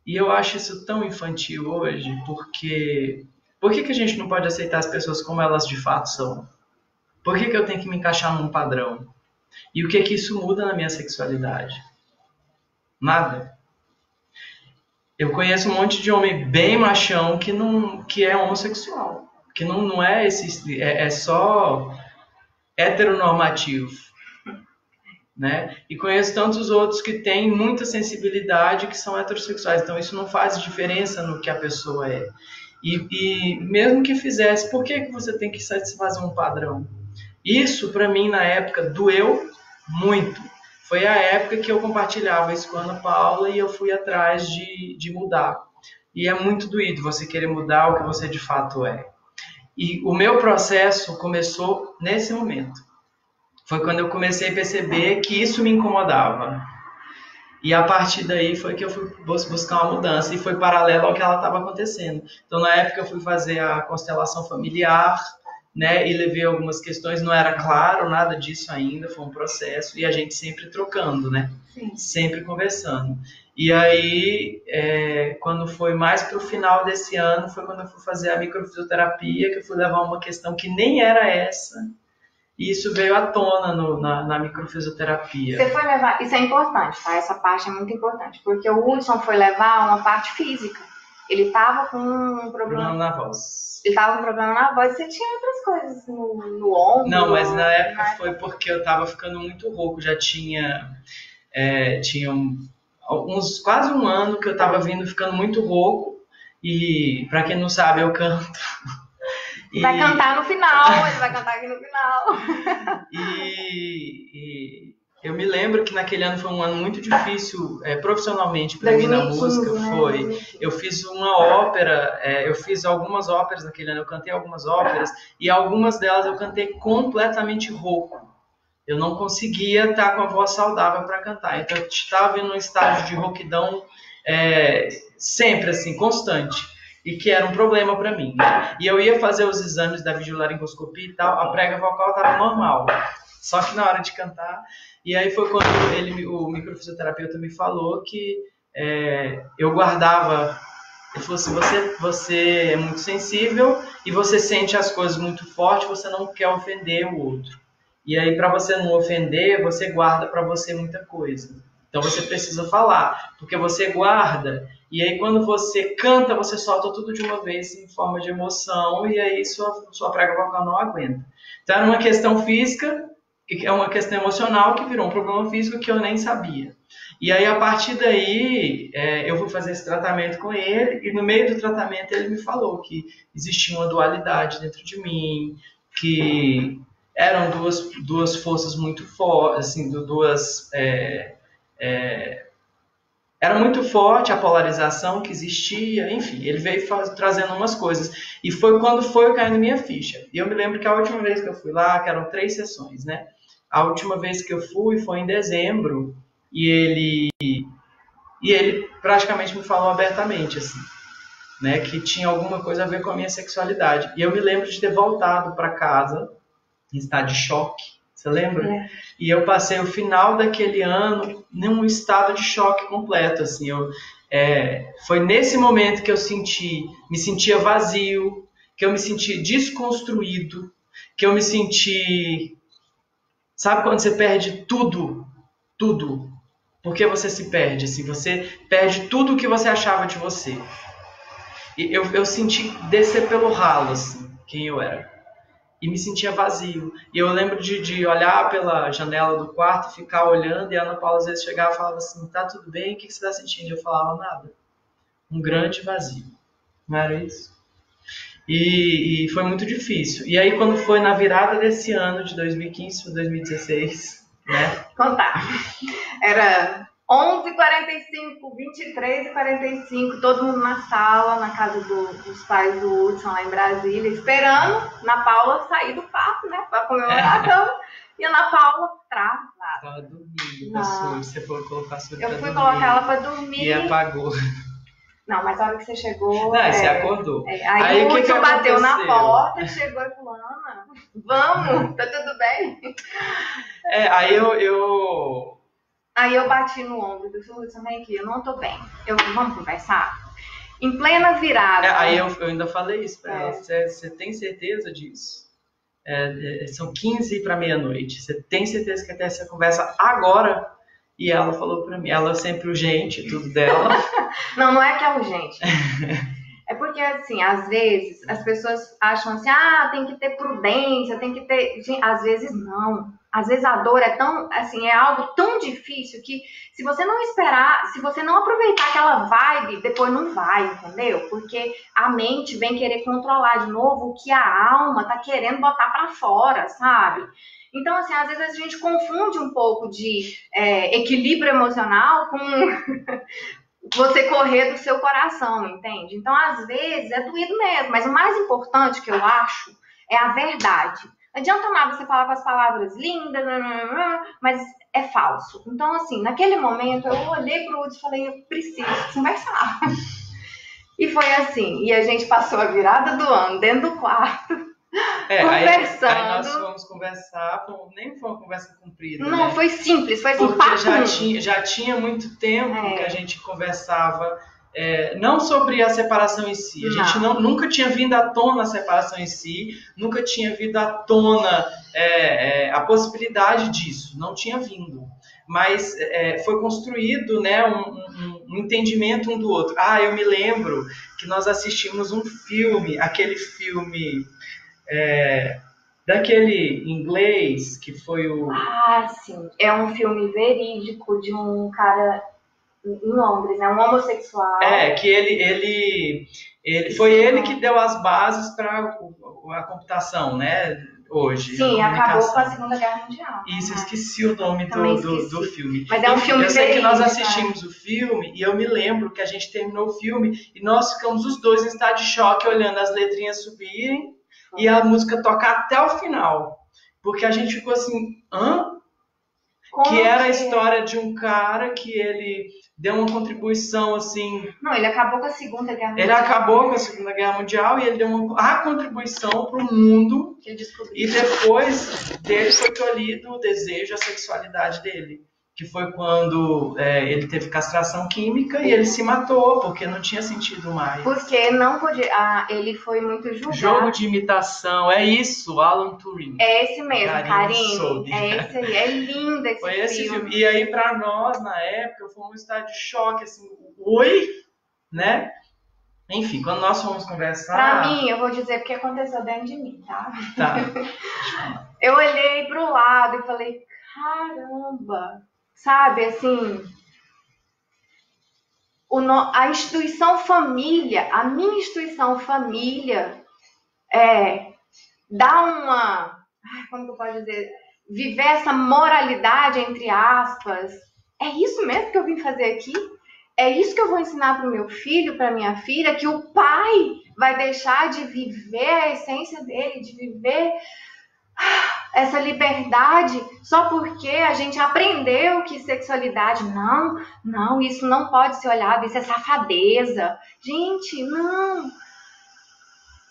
E eu acho isso tão infantil hoje, porque... Por que a gente não pode aceitar as pessoas como elas de fato são? Por que eu tenho que me encaixar num padrão? E o que isso muda na minha sexualidade? Nada. Eu conheço um monte de homem bem machão que é homossexual. Que não é esse... É só heteronormativo. Né? E conheço tantos outros que têm muita sensibilidade que são heterossexuais. Então isso não faz diferença no que a pessoa é. E mesmo que fizesse, por que você tem que satisfazer um padrão? Isso, para mim, na época, doeu muito. Foi a época que eu compartilhava isso com a Ana Paula e eu fui atrás de mudar. E é muito doído você querer mudar o que você de fato é. E o meu processo começou nesse momento. Foi quando eu comecei a perceber que isso me incomodava. E a partir daí foi que eu fui buscar uma mudança. E foi paralelo ao que ela estava acontecendo. Então, na época, eu fui fazer a constelação familiar, né? E levei algumas questões. Não era claro nada disso ainda. Foi um processo. E a gente sempre trocando, né? Sim. Sempre conversando. E aí, quando foi mais para o final desse ano, foi quando eu fui fazer a microfisioterapia, que eu fui levar uma questão que nem era essa. E isso veio à tona na microfisioterapia. Você foi levar... Isso é importante, tá? Essa parte é muito importante. Porque o Hudson foi levar uma parte física. Ele tava com um problema na voz. Ele tava com um problema na voz. Você tinha outras coisas no ombro? Não, mas na época foi porque eu tava ficando muito rouco. Já tinha quase um ano que eu tava ficando muito rouco. E, pra quem não sabe, eu canto. Vai cantar no final, ele vai cantar aqui no final. E eu me lembro que naquele ano foi um ano muito difícil profissionalmente para mim na música. Foi. Eu fiz uma ópera, eu fiz algumas óperas naquele ano, eu cantei algumas óperas e algumas delas eu cantei completamente rouco. Eu não conseguia estar com a voz saudável para cantar. Então eu estava em um estágio de rouquidão sempre assim, constante. E que era um problema para mim. E eu ia fazer os exames da videolaringoscopia e tal, a prega vocal estava normal. Só que na hora de cantar... E aí foi quando o microfisioterapeuta me falou que eu guardava... Ele falou assim, você é muito sensível e você sente as coisas muito forte, você não quer ofender o outro. E aí, para você não ofender, você guarda para você muita coisa. Então você precisa falar, porque você guarda, e aí quando você canta, você solta tudo de uma vez em forma de emoção, e aí sua prega vocal não aguenta. Então era uma questão física, que é uma questão emocional, que virou um problema físico que eu nem sabia. E aí a partir daí, eu fui fazer esse tratamento com ele, e no meio do tratamento ele me falou que existia uma dualidade dentro de mim, que eram duas forças muito fortes, assim, era muito forte a polarização que existia, enfim, ele veio trazendo umas coisas. E foi quando foi caindo minha ficha. E eu me lembro que a última vez que eu fui lá, que eram 3 sessões, né? A última vez que eu fui foi em dezembro, e ele praticamente me falou abertamente, assim, né? Que tinha alguma coisa a ver com a minha sexualidade. E eu me lembro de ter voltado para casa, em estado de choque. Você lembra? E eu passei o final daquele ano num estado de choque completo, assim. Foi nesse momento que eu me sentia vazio, que eu me senti desconstruído, que eu me senti... Sabe quando você perde tudo? Tudo. Por que você se perde? Assim, você perde tudo o que você achava de você. E eu senti descer pelo ralo, assim, quem eu era. E me sentia vazio. E eu lembro de olhar pela janela do quarto, ficar olhando, e a Ana Paula às vezes chegava e falava assim, tá tudo bem? O que você está sentindo? E eu falava, nada. Um grande vazio. Não era isso? E foi muito difícil. E aí quando foi na virada desse ano, de 2015 para 2016, né? Contar. Era 11h45, 23h45, todo mundo na sala, na casa dos pais do Hudson, lá em Brasília, esperando na Paula sair do quarto, né, pra comemoração. E a Ana Paula travada. Tava dormindo, você foi colocar a sua Eu fui colocar ela pra dormir. E apagou. Não, mas a hora que você chegou... Não, você acordou. Aí o Hudson bateu na porta, chegou e falou, Ana, vamos, tá tudo bem? Aí eu bati no ombro do Hudson, vem aqui, eu não tô bem. Vamos conversar? Em plena virada. Aí eu ainda falei isso pra ela. Você tem certeza disso? são 15 para meia-noite. Você tem certeza que até essa conversa agora? E ela falou para mim, ela sempre urgente, tudo dela. Não é que é urgente. É porque, assim, às vezes as pessoas acham assim, tem que ter prudência, tem que ter... Às vezes não. Às vezes a dor é tão, assim, é algo tão difícil que se você não esperar, se você não aproveitar aquela vibe, depois não vai, entendeu? Porque a mente vem querer controlar de novo o que a alma tá querendo botar pra fora, sabe? Então, assim, às vezes a gente confunde um pouco de equilíbrio emocional com você correr do seu coração, entende? Então, às vezes, é doído mesmo, mas o mais importante que eu acho é a verdade. Não adianta nada você falar com as palavras lindas, mas é falso. Então, assim, naquele momento, eu olhei pro Hudson e falei, eu preciso conversar. E foi assim, e a gente passou a virada do ano dentro do quarto, conversando. Aí nós fomos conversar, nem foi uma conversa comprida. Não, né? Foi simples, foi assim, porque já tinha muito tempo que a gente conversava, não sobre a separação em si. A gente nunca tinha vindo à tona a separação em si, nunca tinha vindo à tona a possibilidade disso, não tinha vindo. Mas foi construído, né, um entendimento um do outro. Eu me lembro que nós assistimos um filme, aquele filme... daquele inglês que foi o... sim. É um filme verídico de um cara em Londres, um homossexual. Que ele foi ele que deu as bases para a computação, né? Hoje. Sim, acabou com a Segunda Guerra Mundial. Isso, eu esqueci o nome do filme. Mas é um filme Eu sei que nós assistimos o filme e eu me lembro que a gente terminou o filme e nós ficamos os dois em estado de choque olhando as letrinhas subirem e a música tocar até o final. Porque a gente ficou assim, que era a história de um cara que ele deu uma contribuição assim... Não, ele acabou com a Segunda Guerra Mundial. Ele acabou com a Segunda Guerra Mundial e ele deu a contribuição para o mundo. Que ele descobriu. E depois dele foi tolhido o desejo, a sexualidade dele. Que foi quando ele teve castração química e ele se matou, porque não tinha sentido mais. Porque não podia... ele foi muito julgado. Jogo de imitação, é isso, Alan Turing. É esse mesmo, Karine. É esse aí, é lindo esse filme. Foi esse filme. E aí, pra nós, na época, foi um estado de choque, assim, oi, né? Enfim, quando nós fomos conversar... Pra mim, eu vou dizer porque aconteceu dentro de mim, tá? Tá. Eu olhei pro lado e falei, caramba... Sabe, assim, a instituição família, a minha instituição família, dá uma, como que eu posso dizer, viver essa moralidade, entre aspas. É isso mesmo que eu vim fazer aqui? É isso que eu vou ensinar para o meu filho, para minha filha, que o pai vai deixar de viver a essência dele, de viver... essa liberdade só porque a gente aprendeu que sexualidade não, isso não pode ser olhado, isso é safadeza. Gente, não.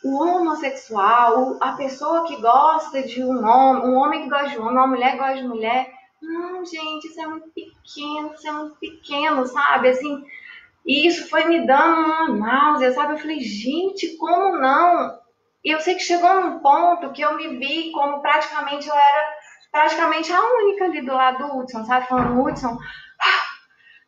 O homossexual, a pessoa que gosta de um homem que gosta de homem, uma mulher que gosta de mulher, não, gente, isso é muito pequeno, sabe? Assim, e isso foi me dando uma náusea, sabe? Eu falei, gente, como não? E eu sei que chegou num ponto que eu me vi como praticamente eu era a única ali do lado do Hudson, sabe? Falando, Hudson,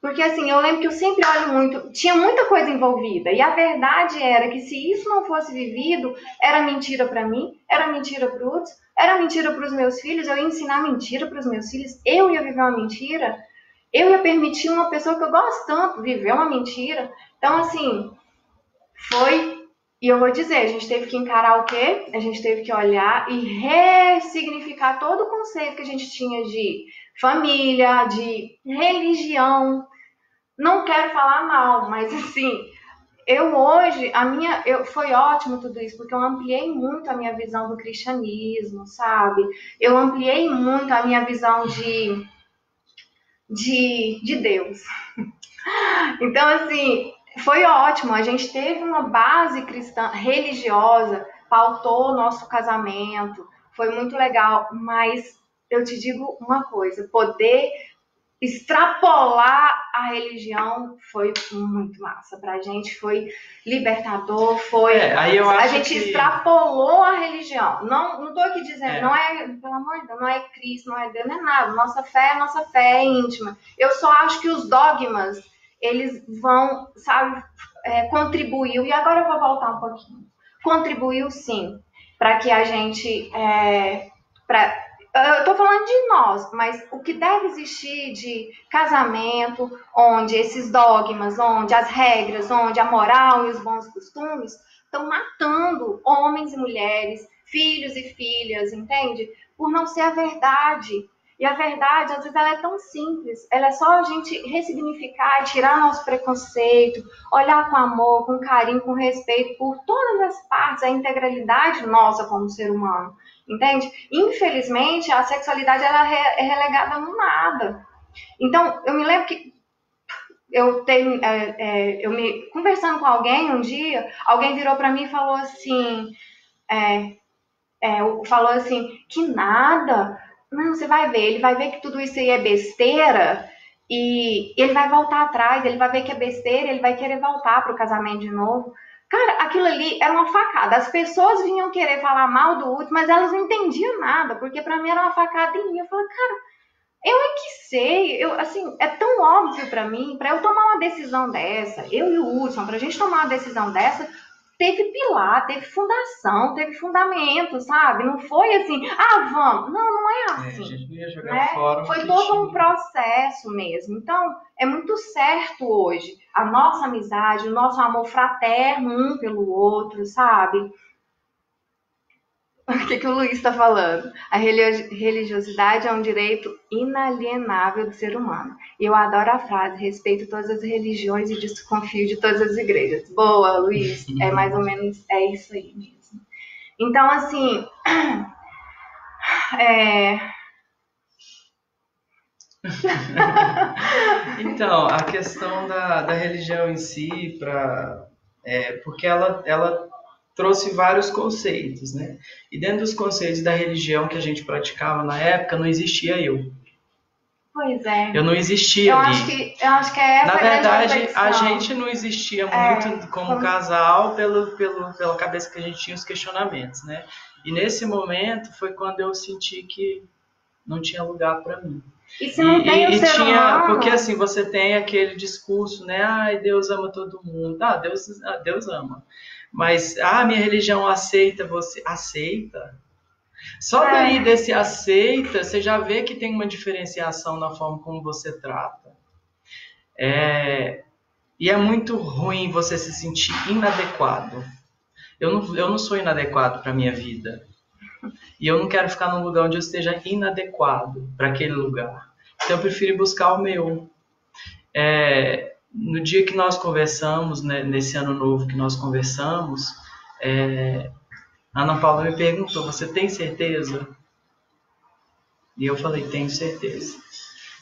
porque assim, eu lembro que eu sempre olho muito, tinha muita coisa envolvida, e a verdade era que se isso não fosse vivido, era mentira pra mim, era mentira pro Hudson, era mentira pros meus filhos, eu ia ensinar mentira pros meus filhos, eu ia viver uma mentira, eu ia permitir uma pessoa que eu gosto tanto viver uma mentira. Então, assim, foi... E eu vou dizer, a gente teve que encarar o quê? A gente teve que olhar e ressignificar todo o conceito que a gente tinha de família, de religião. Não quero falar mal, mas assim, foi ótimo tudo isso, porque eu ampliei muito a minha visão do cristianismo, sabe? Eu ampliei muito a minha visão de Deus. Então, assim... Foi ótimo, a gente teve uma base cristã, religiosa, pautou o nosso casamento, foi muito legal, mas eu te digo uma coisa, poder extrapolar a religião foi muito massa pra gente, foi libertador, Aí eu a acho gente que... extrapolou a religião. Não tô aqui dizendo, não é, pelo amor de Deus, não é Cristo, não é Deus, não é nada. Nossa fé é íntima. Eu só acho que os dogmas, eles vão, sabe, contribuiu, e agora eu vou voltar um pouquinho. Contribuiu sim, para que a gente, eu estou falando de nós, mas o que deve existir de casamento, onde esses dogmas, onde as regras, onde a moral e os bons costumes estão matando homens e mulheres, filhos e filhas, entende? Por não ser a verdade. E a verdade, às vezes, ela é tão simples. Ela é só a gente ressignificar, tirar nosso preconceito, olhar com amor, com carinho, com respeito por todas as partes, a integralidade nossa como ser humano. Entende? Infelizmente, a sexualidade ela é relegada no nada. Então, eu me lembro que conversando com alguém um dia, alguém virou para mim e falou assim, que nada, não, você vai ver, ele vai ver que tudo isso aí é besteira e ele vai voltar atrás, ele vai ver que é besteira, ele vai querer voltar pro casamento de novo. Cara, aquilo ali era uma facada. As pessoas vinham querer falar mal do último, mas elas não entendiam nada, porque pra mim era uma facada em mim. Eu falei, cara, eu é que sei, assim, é tão óbvio pra mim, pra eu tomar uma decisão dessa, eu e o Hudson, pra gente tomar uma decisão dessa, teve pilar, teve fundação, teve fundamento, sabe? Não foi assim, vamos. Não é assim. A gente não ia jogar fora. Foi todo um processo mesmo. Então, é muito certo hoje a nossa amizade, o nosso amor fraterno um pelo outro, sabe? O que o Luiz está falando? A religiosidade é um direito inalienável do ser humano. E eu adoro a frase, respeito todas as religiões e desconfio de todas as igrejas. Boa, Luiz. É mais ou menos, isso aí mesmo. Então, assim, Então, a questão da religião em si, porque ela trouxe vários conceitos, né? E dentro dos conceitos da religião que a gente praticava na época, não existia eu. Pois é. Eu não existia ali. Eu acho que é essa. Na verdade, a gente não existia muito como casal pela cabeça que a gente tinha os questionamentos, né? E nesse momento foi quando eu senti que não tinha lugar para mim. E se não tem o ser humano... Porque assim, você tem aquele discurso, né? Ai, Deus ama todo mundo. Deus ama. Mas, minha religião aceita você. Aceita? Só daí desse aceita, você já vê que tem uma diferenciação na forma como você trata. E é muito ruim você se sentir inadequado. Eu não sou inadequado para a minha vida. E eu não quero ficar num lugar onde eu esteja inadequado para aquele lugar. Então eu prefiro buscar o meu. No dia que nós conversamos, né, nesse ano novo que nós conversamos, a Ana Paula me perguntou, você tem certeza? E eu falei, tenho certeza.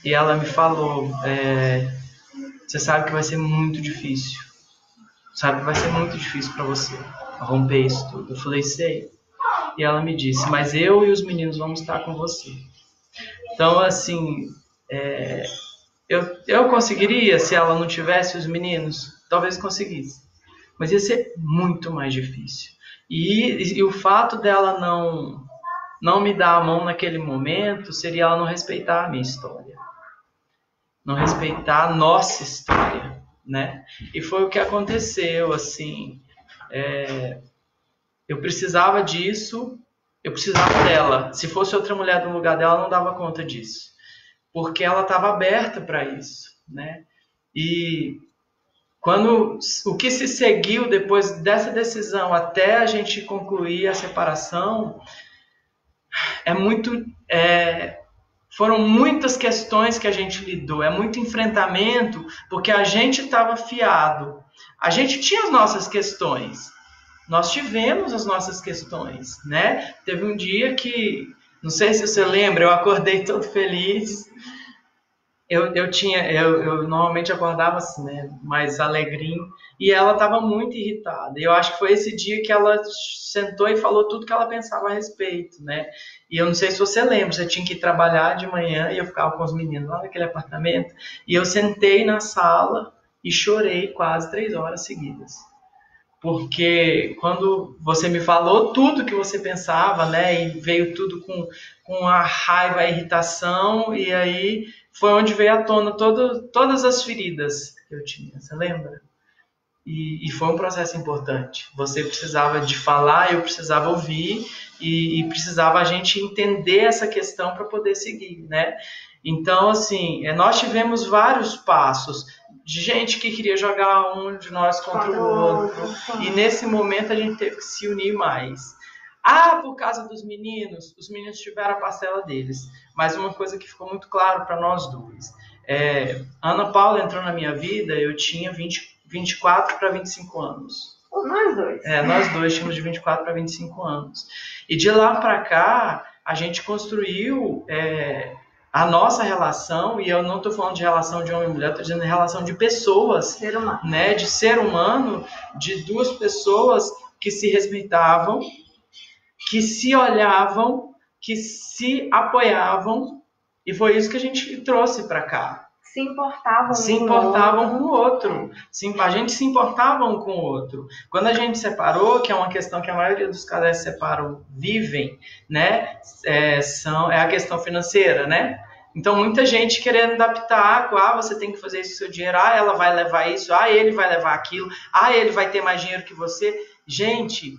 E ela me falou, você sabe que vai ser muito difícil. Sabe que vai ser muito difícil para você romper isso tudo. Eu falei, sei. E ela me disse, mas eu e os meninos vamos estar com você. Então, assim, eu conseguiria se ela não tivesse os meninos? Talvez conseguisse. Mas ia ser muito mais difícil. E o fato dela não me dar a mão naquele momento seria ela não respeitar a minha história. Não respeitar a nossa história, né? E foi o que aconteceu, assim. Eu precisava disso, eu precisava dela. Se fosse outra mulher no lugar dela, não dava conta disso. Porque ela estava aberta para isso, né? E o que se seguiu depois dessa decisão até a gente concluir a separação foram muitas questões que a gente lidou, muito enfrentamento, porque a gente estava fiado. A gente tinha as nossas questões. Nós tivemos as nossas questões, né? Teve um dia que, não sei se você lembra, eu acordei todo feliz. eu normalmente acordava assim, né, mais alegrinho, e ela estava muito irritada. E eu acho que foi esse dia que ela sentou e falou tudo que ela pensava a respeito, né? E eu não sei se você lembra, você tinha que ir trabalhar de manhã e eu ficava com os meninos lá naquele apartamento, e eu sentei na sala e chorei quase 3 horas seguidas. Porque quando você me falou tudo que você pensava, né, e veio tudo com a raiva, a irritação, e aí foi onde veio à tona todas as feridas que eu tinha, você lembra? E foi um processo importante. Você precisava de falar, eu precisava ouvir, e precisava a gente entender essa questão para poder seguir, né? Então, assim, nós tivemos vários passos de gente que queria jogar um de nós contra o outro, e nesse momento a gente teve que se unir mais. Ah, por causa dos meninos, os meninos tiveram a parcela deles, mas uma coisa que ficou muito claro para nós dois, Ana Paula entrou na minha vida, eu tinha 24 para 25 anos. Nós dois. Nós dois tínhamos de 24 para 25 anos. E de lá para cá, a gente construiu a nossa relação, e eu não estou falando de relação de homem e mulher, estou dizendo de relação de pessoas. Ser humano. Né, de ser humano, de duas pessoas que se respeitavam, que se olhavam, que se apoiavam, e foi isso que a gente trouxe para cá. Se importavam com o outro. A gente se importava um com o outro. Quando a gente separou, que é uma questão que a maioria dos casais que separam vivem, né? É a questão financeira, né? Então, muita gente querendo dar pitaco, você tem que fazer isso com o seu dinheiro, ela vai levar isso, ele vai levar aquilo, ele vai ter mais dinheiro que você. Gente,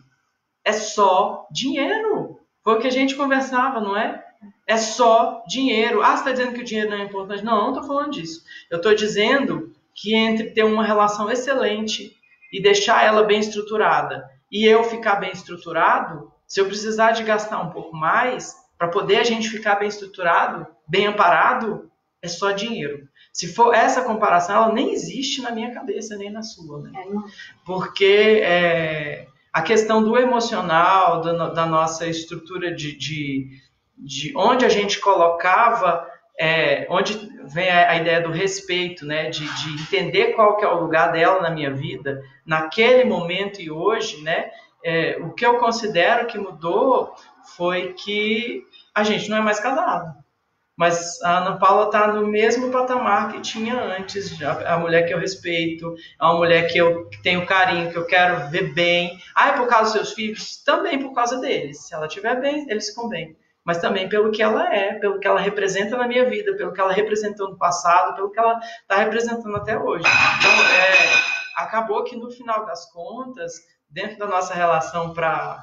é só dinheiro. Foi o que a gente conversava, não é? É só dinheiro. Você está dizendo que o dinheiro não é importante? Não estou falando disso. Eu estou dizendo que entre ter uma relação excelente e deixar ela bem estruturada e eu ficar bem estruturado, se eu precisar de gastar um pouco mais para poder a gente ficar bem estruturado, bem amparado, é só dinheiro. Se for essa comparação, ela nem existe na minha cabeça, nem na sua, né? Porque a questão do emocional, da nossa estrutura de onde a gente colocava, onde vem a ideia do respeito, né? De entender qual que é o lugar dela na minha vida, naquele momento e hoje, né? O que eu considero que mudou foi que a gente não é mais casado. Mas a Ana Paula está no mesmo patamar que tinha antes, a mulher que eu respeito, a mulher que eu tenho carinho, que eu quero ver bem. É por causa dos seus filhos? Também por causa deles. Se ela estiver bem, eles ficam bem. Mas também pelo que ela pelo que ela representa na minha vida, pelo que ela representou no passado, pelo que ela está representando até hoje. Então, acabou que no final das contas, dentro da nossa relação para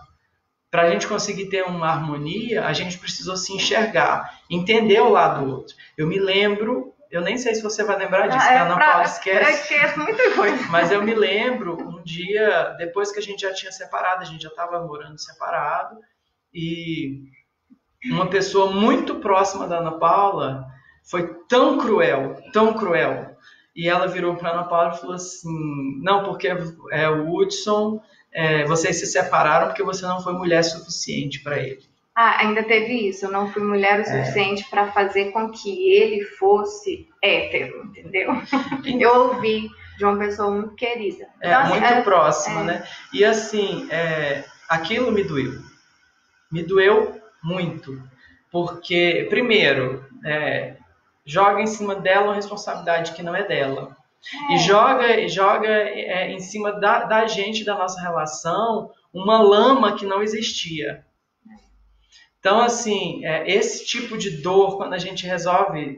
a gente conseguir ter uma harmonia, a gente precisou se enxergar, entender o lado do outro. Eu me lembro, eu nem sei se você vai lembrar disso, que a Ana Paula esquece. Eu esqueço muita coisa. Mas eu me lembro, um dia, depois que a gente já tinha separado, a gente já estava morando separado, e uma pessoa muito próxima da Ana Paula foi tão cruel, e ela virou para a Ana Paula e falou assim, não, porque o Hudson... vocês se separaram porque você não foi mulher suficiente para ele. Ainda teve isso. Eu não fui mulher o suficiente para fazer com que ele fosse hétero, entendeu? Eu ouvi de uma pessoa muito querida. Então, muito próxima, né? E assim, aquilo me doeu. Me doeu muito. Porque, primeiro, joga em cima dela uma responsabilidade que não é dela. E joga em cima da gente, da nossa relação, uma lama que não existia. Então, assim, esse tipo de dor, quando a gente resolve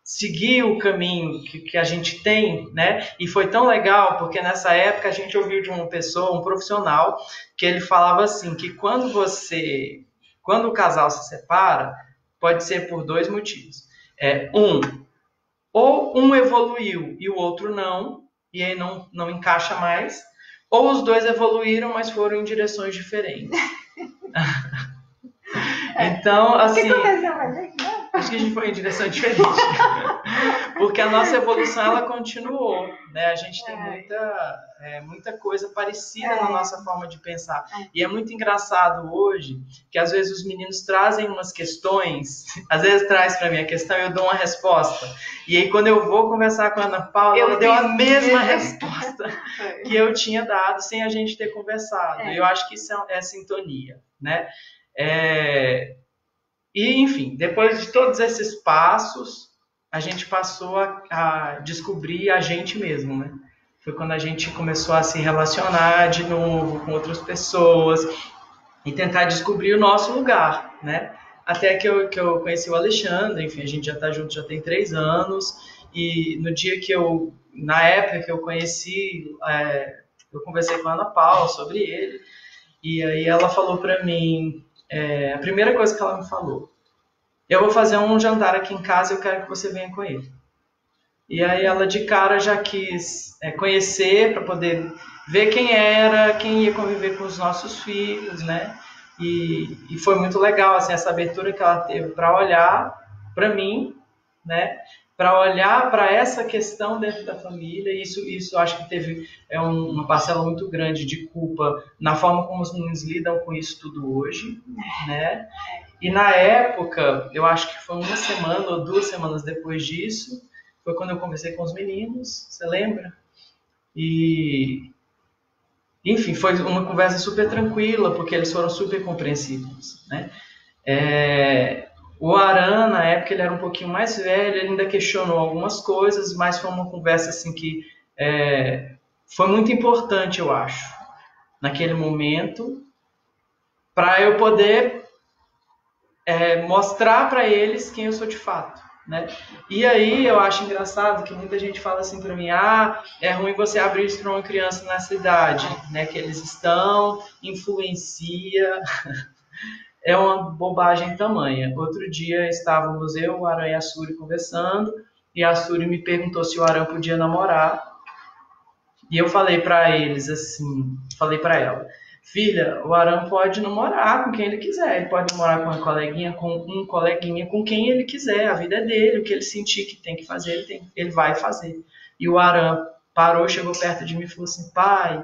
seguir o caminho que a gente tem, né? E foi tão legal, porque nessa época a gente ouviu de uma pessoa, um profissional, que ele falava assim, que quando o casal se separa, pode ser por 2 motivos. Ou um evoluiu e o outro não, e aí não encaixa mais, ou os dois evoluíram, mas foram em direções diferentes. Então, assim... O que aconteceu com a gente? Acho que a gente foi em direção diferente. Porque a nossa evolução, ela continuou, né? A gente tem muita coisa parecida na nossa forma de pensar. E é muito engraçado hoje que às vezes os meninos trazem umas questões, às vezes traz para mim a questão e eu dou uma resposta. E aí quando eu vou conversar com a Ana Paula, ela deu a mesma resposta que eu tinha dado sem a gente ter conversado. Eu acho que isso é sintonia, né? E, enfim, depois de todos esses passos, a gente passou a descobrir a gente mesmo, né? Foi quando a gente começou a se relacionar de novo com outras pessoas e tentar descobrir o nosso lugar, né? Até que eu conheci o Alexandre, enfim, a gente já está junto já tem 3 anos, e na época que eu conheci, eu conversei com a Ana Paula sobre ele, e aí ela falou para mim, a primeira coisa que ela me falou: eu vou fazer um jantar aqui em casa e eu quero que você venha com ele. E aí ela de cara já quis conhecer para poder ver quem era, quem ia conviver com os nossos filhos, né? E foi muito legal assim, essa abertura que ela teve para olhar para mim, né? Para olhar para essa questão dentro da família. Isso acho que teve uma parcela muito grande de culpa na forma como os meninos lidam com isso tudo hoje, né? E na época, eu acho que foi 1 semana ou 2 semanas depois disso, foi quando eu conversei com os meninos, você lembra? E, enfim, foi uma conversa super tranquila, porque eles foram super compreensivos, né? O Aran, na época, ele era um pouquinho mais velho, ele ainda questionou algumas coisas, mas foi uma conversa assim que foi muito importante, eu acho, naquele momento, para eu poder mostrar para eles quem eu sou de fato, né? E aí eu acho engraçado que muita gente fala assim para mim: é ruim você abrir isso para uma criança nessa idade, né? Que eles estão, influencia. É uma bobagem tamanha. Outro dia estávamos eu, o Aran e a Suri conversando, e a Suri me perguntou se o Aran podia namorar. E eu falei para eles assim, falei para ela: filha, o Aran pode namorar com quem ele quiser, ele pode namorar com uma coleguinha, com um coleguinha, com quem ele quiser, a vida é dele, o que ele sentir que tem que fazer, ele vai fazer. E o Aran parou, chegou perto de mim e falou assim: pai,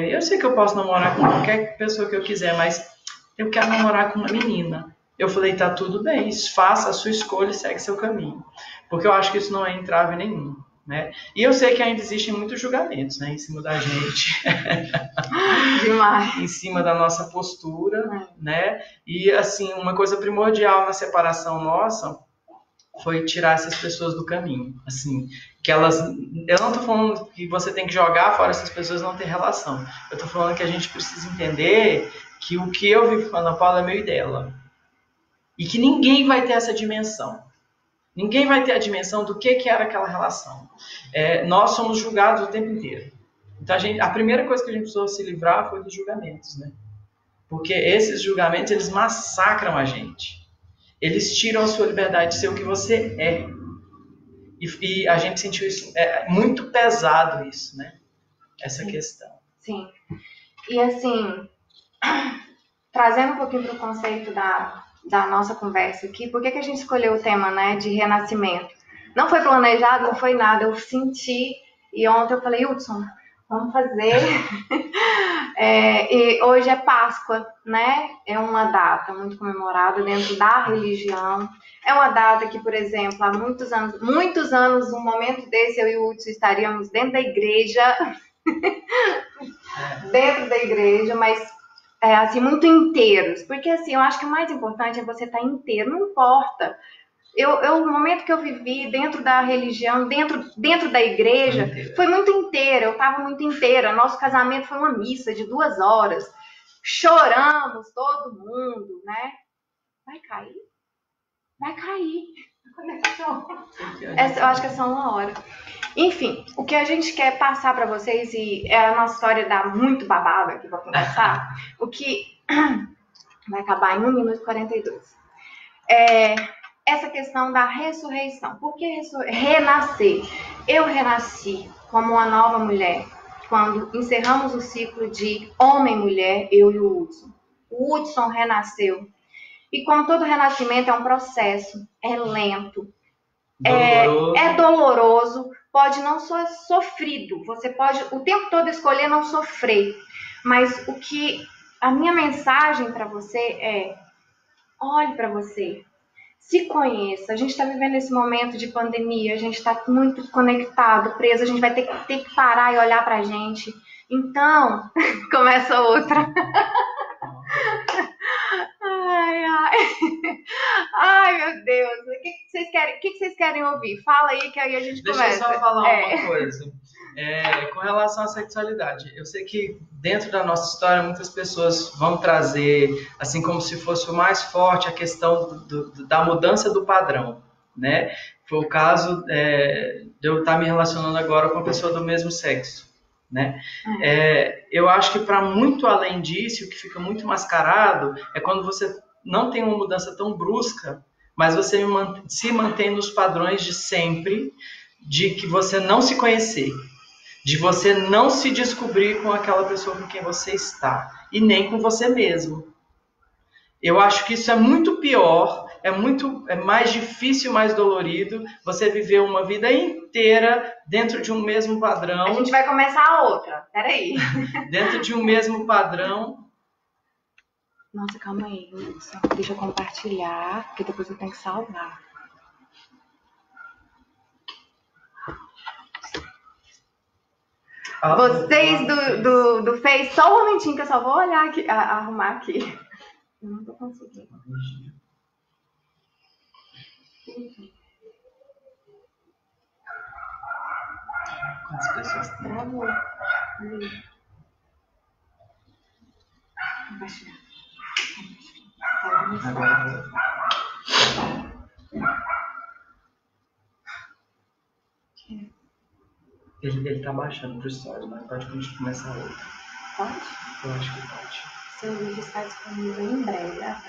eu sei que eu posso namorar com qualquer pessoa que eu quiser, mas eu quero namorar com uma menina. Eu falei: tá tudo bem, faça a sua escolha e segue seu caminho, porque eu acho que isso não é entrave nenhum, né? E eu sei que ainda existem muitos julgamentos, né, em cima da gente. Demais. Em cima da nossa postura, né? E assim, uma coisa primordial na separação nossa foi tirar essas pessoas do caminho, assim, que elas, eu não tô falando que você tem que jogar fora essas pessoas, não ter relação. Eu tô falando que a gente precisa entender que o que eu vivo com a Ana Paula é meu e dela. E que ninguém vai ter essa dimensão. Ninguém vai ter a dimensão do que era aquela relação. Nós somos julgados o tempo inteiro. Então a primeira coisa que a gente precisou se livrar foi dos julgamentos, né? Porque esses julgamentos, eles massacram a gente. Eles tiram a sua liberdade de ser o que você é. E a gente sentiu isso, muito pesado isso, né? Essa questão. Sim. E assim, trazendo um pouquinho para o conceito da nossa conversa aqui, por que a gente escolheu o tema, né, de renascimento? Não foi planejado, não foi nada, eu senti, e ontem eu falei: Hudson, vamos fazer. E hoje é Páscoa, né? É uma data muito comemorada dentro da religião. É uma data que, por exemplo, há muitos anos, num momento desse, eu e o Hudson estaríamos dentro da igreja, mas assim, muito inteiros. Porque assim, eu acho que o mais importante é você estar inteiro, não importa. O momento que eu vivi dentro da religião, dentro da igreja, foi muito inteira. Eu estava muito inteira. Nosso casamento foi uma missa de 2 horas. Choramos todo mundo, né? Vai cair? Vai cair. Eu acho que é só 1 hora. Enfim, o que a gente quer passar para vocês, e a nossa história dá muito babado aqui para conversar, o que vai acabar em 1 minuto e 42. Essa questão da ressurreição. Por que renascer? Eu renasci como uma nova mulher quando encerramos o ciclo de homem-mulher, eu e o Hudson. O Hudson renasceu. E como todo renascimento é um processo, é lento. É doloroso, pode não ser sofrido, você pode o tempo todo escolher não sofrer, mas a minha mensagem para você é: olhe para você, se conheça. A gente está vivendo esse momento de pandemia, a gente está muito conectado, preso, a gente vai ter que parar e olhar para a gente. Então, começa outra. Ai, ai. Ai, meu Deus. O que vocês querem ouvir? Fala aí que aí a gente começa. Deixa eu só falar uma coisa. Com relação à sexualidade, eu sei que dentro da nossa história muitas pessoas vão trazer, assim como se fosse o mais forte, a questão da mudança do padrão, né? Foi o caso de eu estar me relacionando agora com uma pessoa do mesmo sexo, né? Eu acho que para muito além disso, o que fica muito mascarado é quando você não tem uma mudança tão brusca, mas você se mantém nos padrões de sempre, de que você não se conhecer, de você não se descobrir com aquela pessoa com quem você está, e nem com você mesmo. Eu acho que isso é muito pior, é mais difícil, mais dolorido, você viver uma vida inteira dentro de um mesmo padrão. A gente vai começar a outra, peraí. Dentro de um mesmo padrão. Nossa, calma aí, deixa eu compartilhar, porque depois eu tenho que salvar. Vocês do Face, só um momentinho que eu só vou olhar aqui, arrumar aqui. Eu não tô conseguindo. Quantas pessoas tem? Travou. Agora. Ele tá baixando pro story, mas pode começar outro. Pode? Eu acho que pode. Seu vídeo está disponível em breve, tá?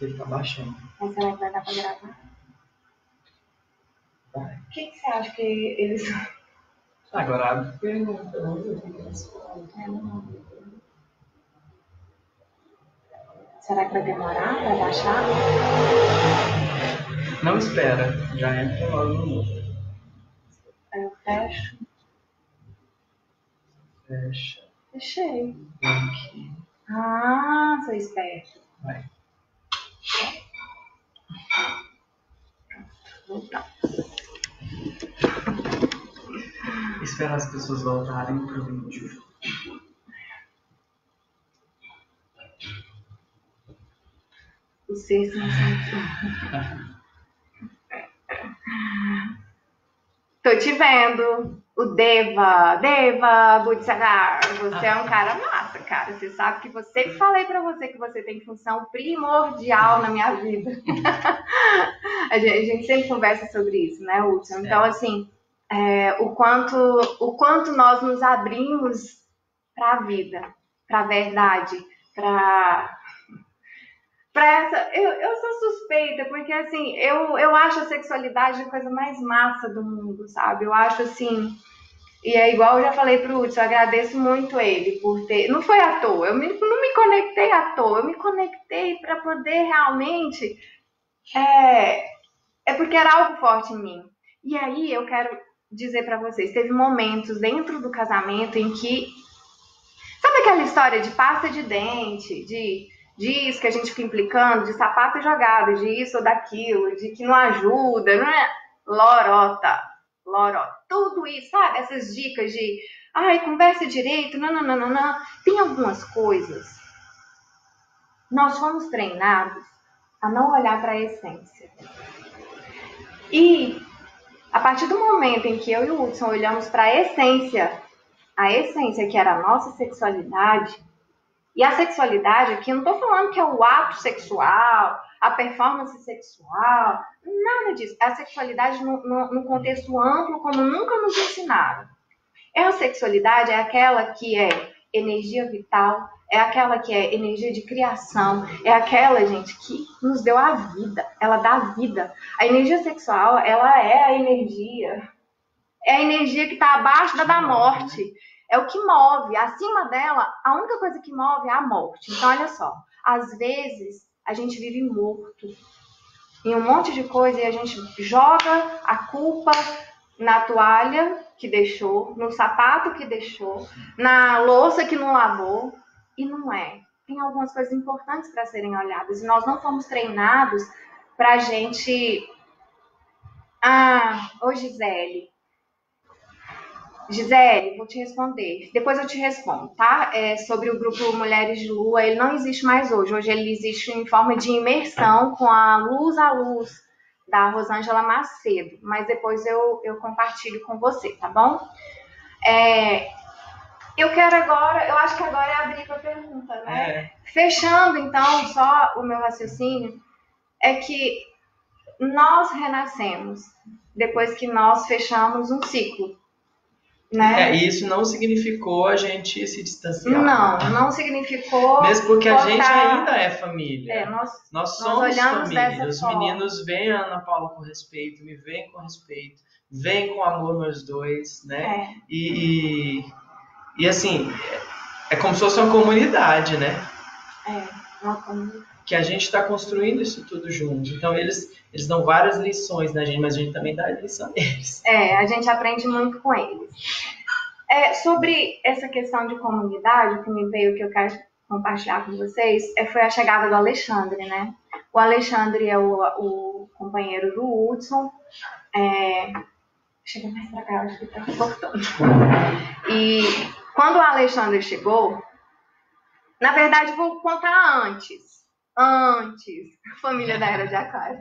Ele tá baixando. Mas será que vai dar pra gravar? Vai. O que você acha que eles... Agora abre pergunta. Será que vai demorar pra baixar? Não espera, já entra logo no outro. Aí eu fecho. Fecha. Fechei. Aqui. Ah, sou esperto. Vai. Voltar. Esperar as pessoas voltarem pro vídeo. O ser sensacional. Tô te vendo. O Deva Butsagar. Você é um cara massa, cara. Você sabe que sempre falei pra você que você tem função primordial na minha vida. A gente sempre conversa sobre isso, né, Hudson? Então, assim, o quanto nós nos abrimos pra vida, pra verdade, pra essa, eu sou suspeita, porque assim, eu acho a sexualidade a coisa mais massa do mundo, sabe? Eu acho assim, e é igual eu já falei pro Hudson, eu agradeço muito ele por ter, não foi à toa, não me conectei à toa, eu me conectei para poder realmente, porque era algo forte em mim. E aí eu quero dizer para vocês, teve momentos dentro do casamento em que, sabe aquela história de pasta de dente, disso que a gente fica implicando, de sapato jogado, de isso ou daquilo, de que não ajuda, não é? Lorota. Tudo isso, sabe? Essas dicas de, conversa direito, não. Tem algumas coisas. Nós fomos treinados a não olhar para a essência. E, a partir do momento em que eu e o Hudson olhamos para a essência que era a nossa sexualidade. E a sexualidade aqui, eu não estou falando que é o ato sexual, a performance sexual, nada disso. A sexualidade no contexto amplo, como nunca nos ensinaram. A sexualidade é aquela que é energia vital, é aquela que é energia de criação, é aquela, gente, que nos deu a vida, ela dá vida. A energia sexual, ela é a energia que está abaixo da morte. É o que move. Acima dela, a única coisa que move é a morte. Então, olha só. Às vezes, a gente vive morto. em um monte de coisa e a gente joga a culpa na toalha que deixou, no sapato que deixou, na louça que não lavou, e não é. Tem algumas coisas importantes para serem olhadas e nós não fomos treinados para a gente... Ô Gisele, vou te responder. Depois eu te respondo, tá? Sobre o grupo Mulheres de Lua, ele não existe mais hoje. Hoje ele existe em forma de imersão com a Luz à Luz, da Rosângela Macedo. Mas depois eu compartilho com você, tá bom? Eu quero agora, eu acho que agora é abrir para a pergunta, né? Fechando, então, só o meu raciocínio, é que nós renascemos depois que nós fechamos um ciclo. Né? Isso não significou a gente se distanciar. Não significou. Mesmo porque a gente ainda é família. Nós somos família. Os meninos veem a Ana Paula com respeito, me veem com respeito, veem com amor nós dois, né? E assim, é como se fosse uma comunidade, né? Uma comunidade. Que a gente está construindo isso tudo junto. Então eles dão várias lições na gente, mas a gente também dá lição neles. A gente aprende muito com eles. Sobre essa questão de comunidade, o que me veio, que eu quero compartilhar com vocês, foi a chegada do Alexandre, né? O Alexandre é o companheiro do Hudson. Chega mais pra cá, acho que tá cortando. E quando o Alexandre chegou, na verdade, vou contar antes, família da Era de Aquário.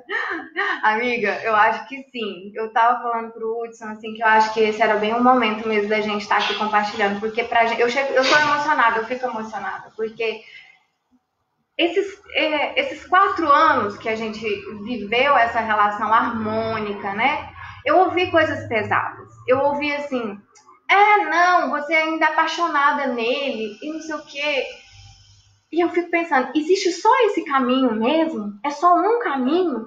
Amiga, eu acho que sim. Eu tava falando pro Hudson, assim, que eu acho que esse era bem o momento mesmo da gente estar aqui compartilhando, porque pra gente, eu tô emocionada, eu fico emocionada, porque esses 4 anos que a gente viveu essa relação harmônica, né? Eu ouvi coisas pesadas. Eu ouvi assim, não, você ainda é apaixonada nele, e não sei o quê. E eu fico pensando, existe só esse caminho mesmo? É só um caminho?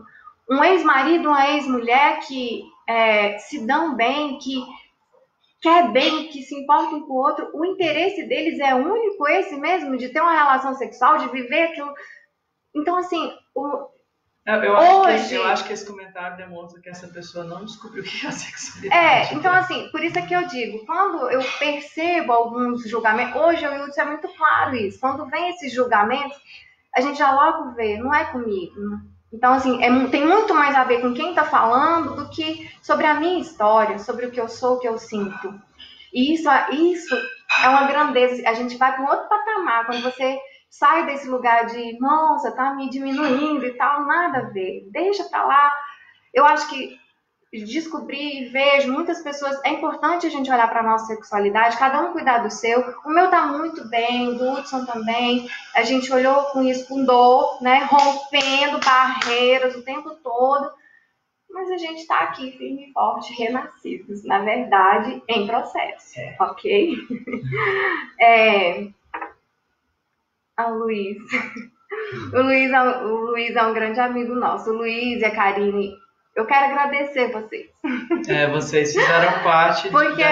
Um ex-marido, uma ex-mulher que se dão bem, que quer bem, que se importam com o outro, o interesse deles é único esse mesmo, de ter uma relação sexual, de viver aquilo. Então, assim, eu acho que esse comentário demonstra que essa pessoa não descobriu o que é a sexualidade. Então, assim, por isso é que eu digo, quando eu percebo alguns julgamentos, hoje eu uso, é muito claro isso, quando vem esses julgamentos, a gente já logo vê, não é comigo. Então, assim, tem muito mais a ver com quem tá falando do que sobre a minha história, sobre o que eu sou, o que eu sinto. E isso é uma grandeza, a gente vai para um outro patamar, quando você sai desse lugar de, nossa, tá me diminuindo e tal, nada a ver, deixa pra lá. Eu acho que descobri, vejo muitas pessoas, é importante a gente olhar para a nossa sexualidade, cada um cuidar do seu. O meu tá muito bem, o do Hudson também. A gente olhou com isso com dor, né, rompendo barreiras o tempo todo. Mas a gente tá aqui firme e forte, renascidos, na verdade, em processo, ok? O Luiz é um grande amigo nosso. O Luiz e a Karine, eu quero agradecer vocês. Vocês fizeram parte porque,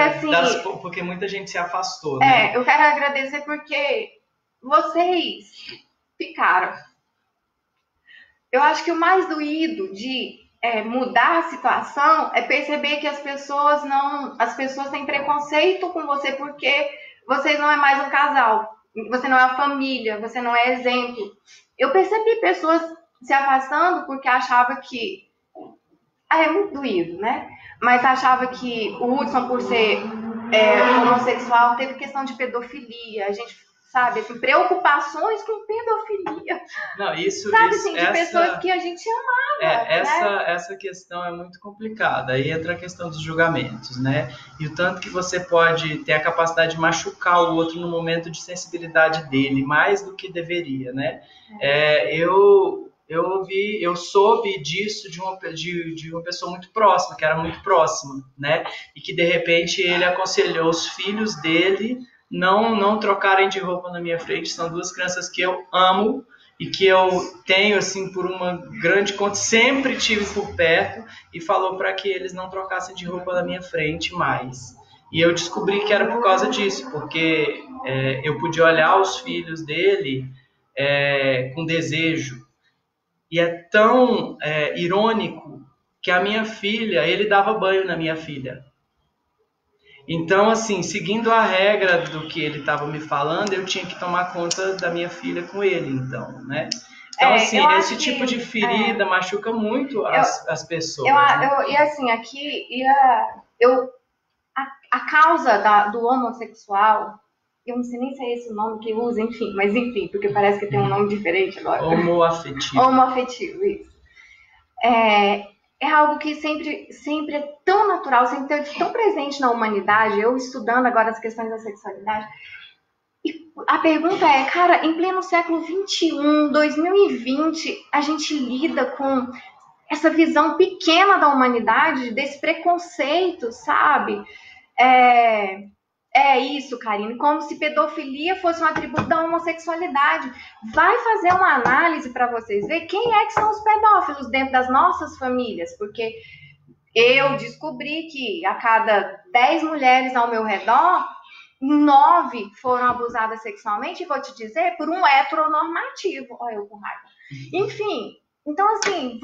porque muita gente se afastou, né? Eu quero agradecer porque vocês ficaram. Eu acho que o mais doído de mudar a situação é perceber que as pessoas têm preconceito com você porque vocês não é mais um casal. Você não é uma família, você não é exemplo. Eu percebi pessoas se afastando porque achava que... é muito doído, né? Mas achava que o Hudson, por ser homossexual, teve questão de pedofilia. A gente, sabe, assim, preocupações com pedofilia. Não, isso... Sabe, assim, de pessoas que a gente amava, essa questão é muito complicada. Aí entra a questão dos julgamentos, né? E o tanto que você pode ter a capacidade de machucar o outro no momento de sensibilidade dele, mais do que deveria, né? Eu soube disso de uma pessoa muito próxima, que era muito próxima, né? E que, de repente, ele aconselhou os filhos dele não trocarem de roupa na minha frente. São 2 crianças que eu amo e que eu tenho, assim, por uma grande conta, sempre tive por perto, e falou para que eles não trocassem de roupa na minha frente mais. E eu descobri que era por causa disso, porque eu podia olhar os filhos dele com desejo. E é tão irônico que a minha filha, ele dava banho na minha filha. Então, assim, seguindo a regra do que ele estava me falando, eu tinha que tomar conta da minha filha com ele, então, né? Então, assim, esse tipo de ferida machuca muito as pessoas. Né? E assim, aqui, a causa do homossexual, eu não sei nem se é esse o nome que usa, enfim, mas enfim, porque parece que tem um nome diferente agora. Homoafetivo. Homoafetivo, isso. É algo que sempre é tão natural, sempre teve tão presente na humanidade, eu estudando agora as questões da sexualidade. E a pergunta é, cara, em pleno século XXI, 2020, a gente lida com essa visão pequena da humanidade, desse preconceito, sabe? É isso, Karine, como se pedofilia fosse um atributo da homossexualidade. Vai fazer uma análise para vocês ver quem é que são os pedófilos dentro das nossas famílias, porque eu descobri que a cada 10 mulheres ao meu redor, 9 foram abusadas sexualmente, e vou te dizer, por um heteronormativo. Olha eu com raiva. Enfim, então assim,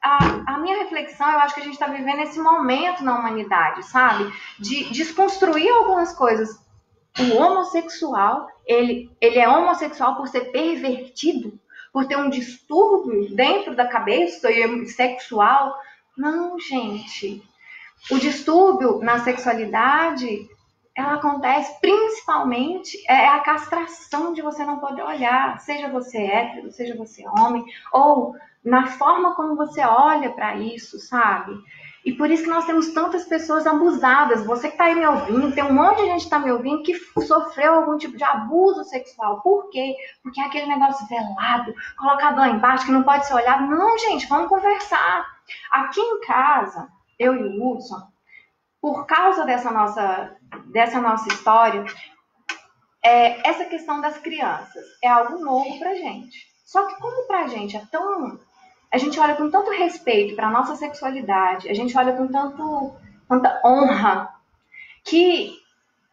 a minha reflexão, eu acho que a gente está vivendo esse momento na humanidade, sabe? De desconstruir algumas coisas. O homossexual, ele é homossexual por ser pervertido, por ter um distúrbio dentro da cabeça sexual. Não, gente. O distúrbio na sexualidade, ela acontece principalmente, a castração de você não poder olhar, seja você hétero, seja você homem, ou na forma como você olha para isso, sabe? E por isso que nós temos tantas pessoas abusadas. Você que está aí me ouvindo, tem um monte de gente que está me ouvindo que sofreu algum tipo de abuso sexual. Por quê? Porque é aquele negócio velado, colocado lá embaixo, que não pode ser olhado. Não, gente, vamos conversar. Aqui em casa, eu e o Hudson, por causa dessa nossa história, essa questão das crianças é algo novo pra gente. Só que como pra gente a gente olha com tanto respeito para nossa sexualidade, a gente olha com tanta honra, que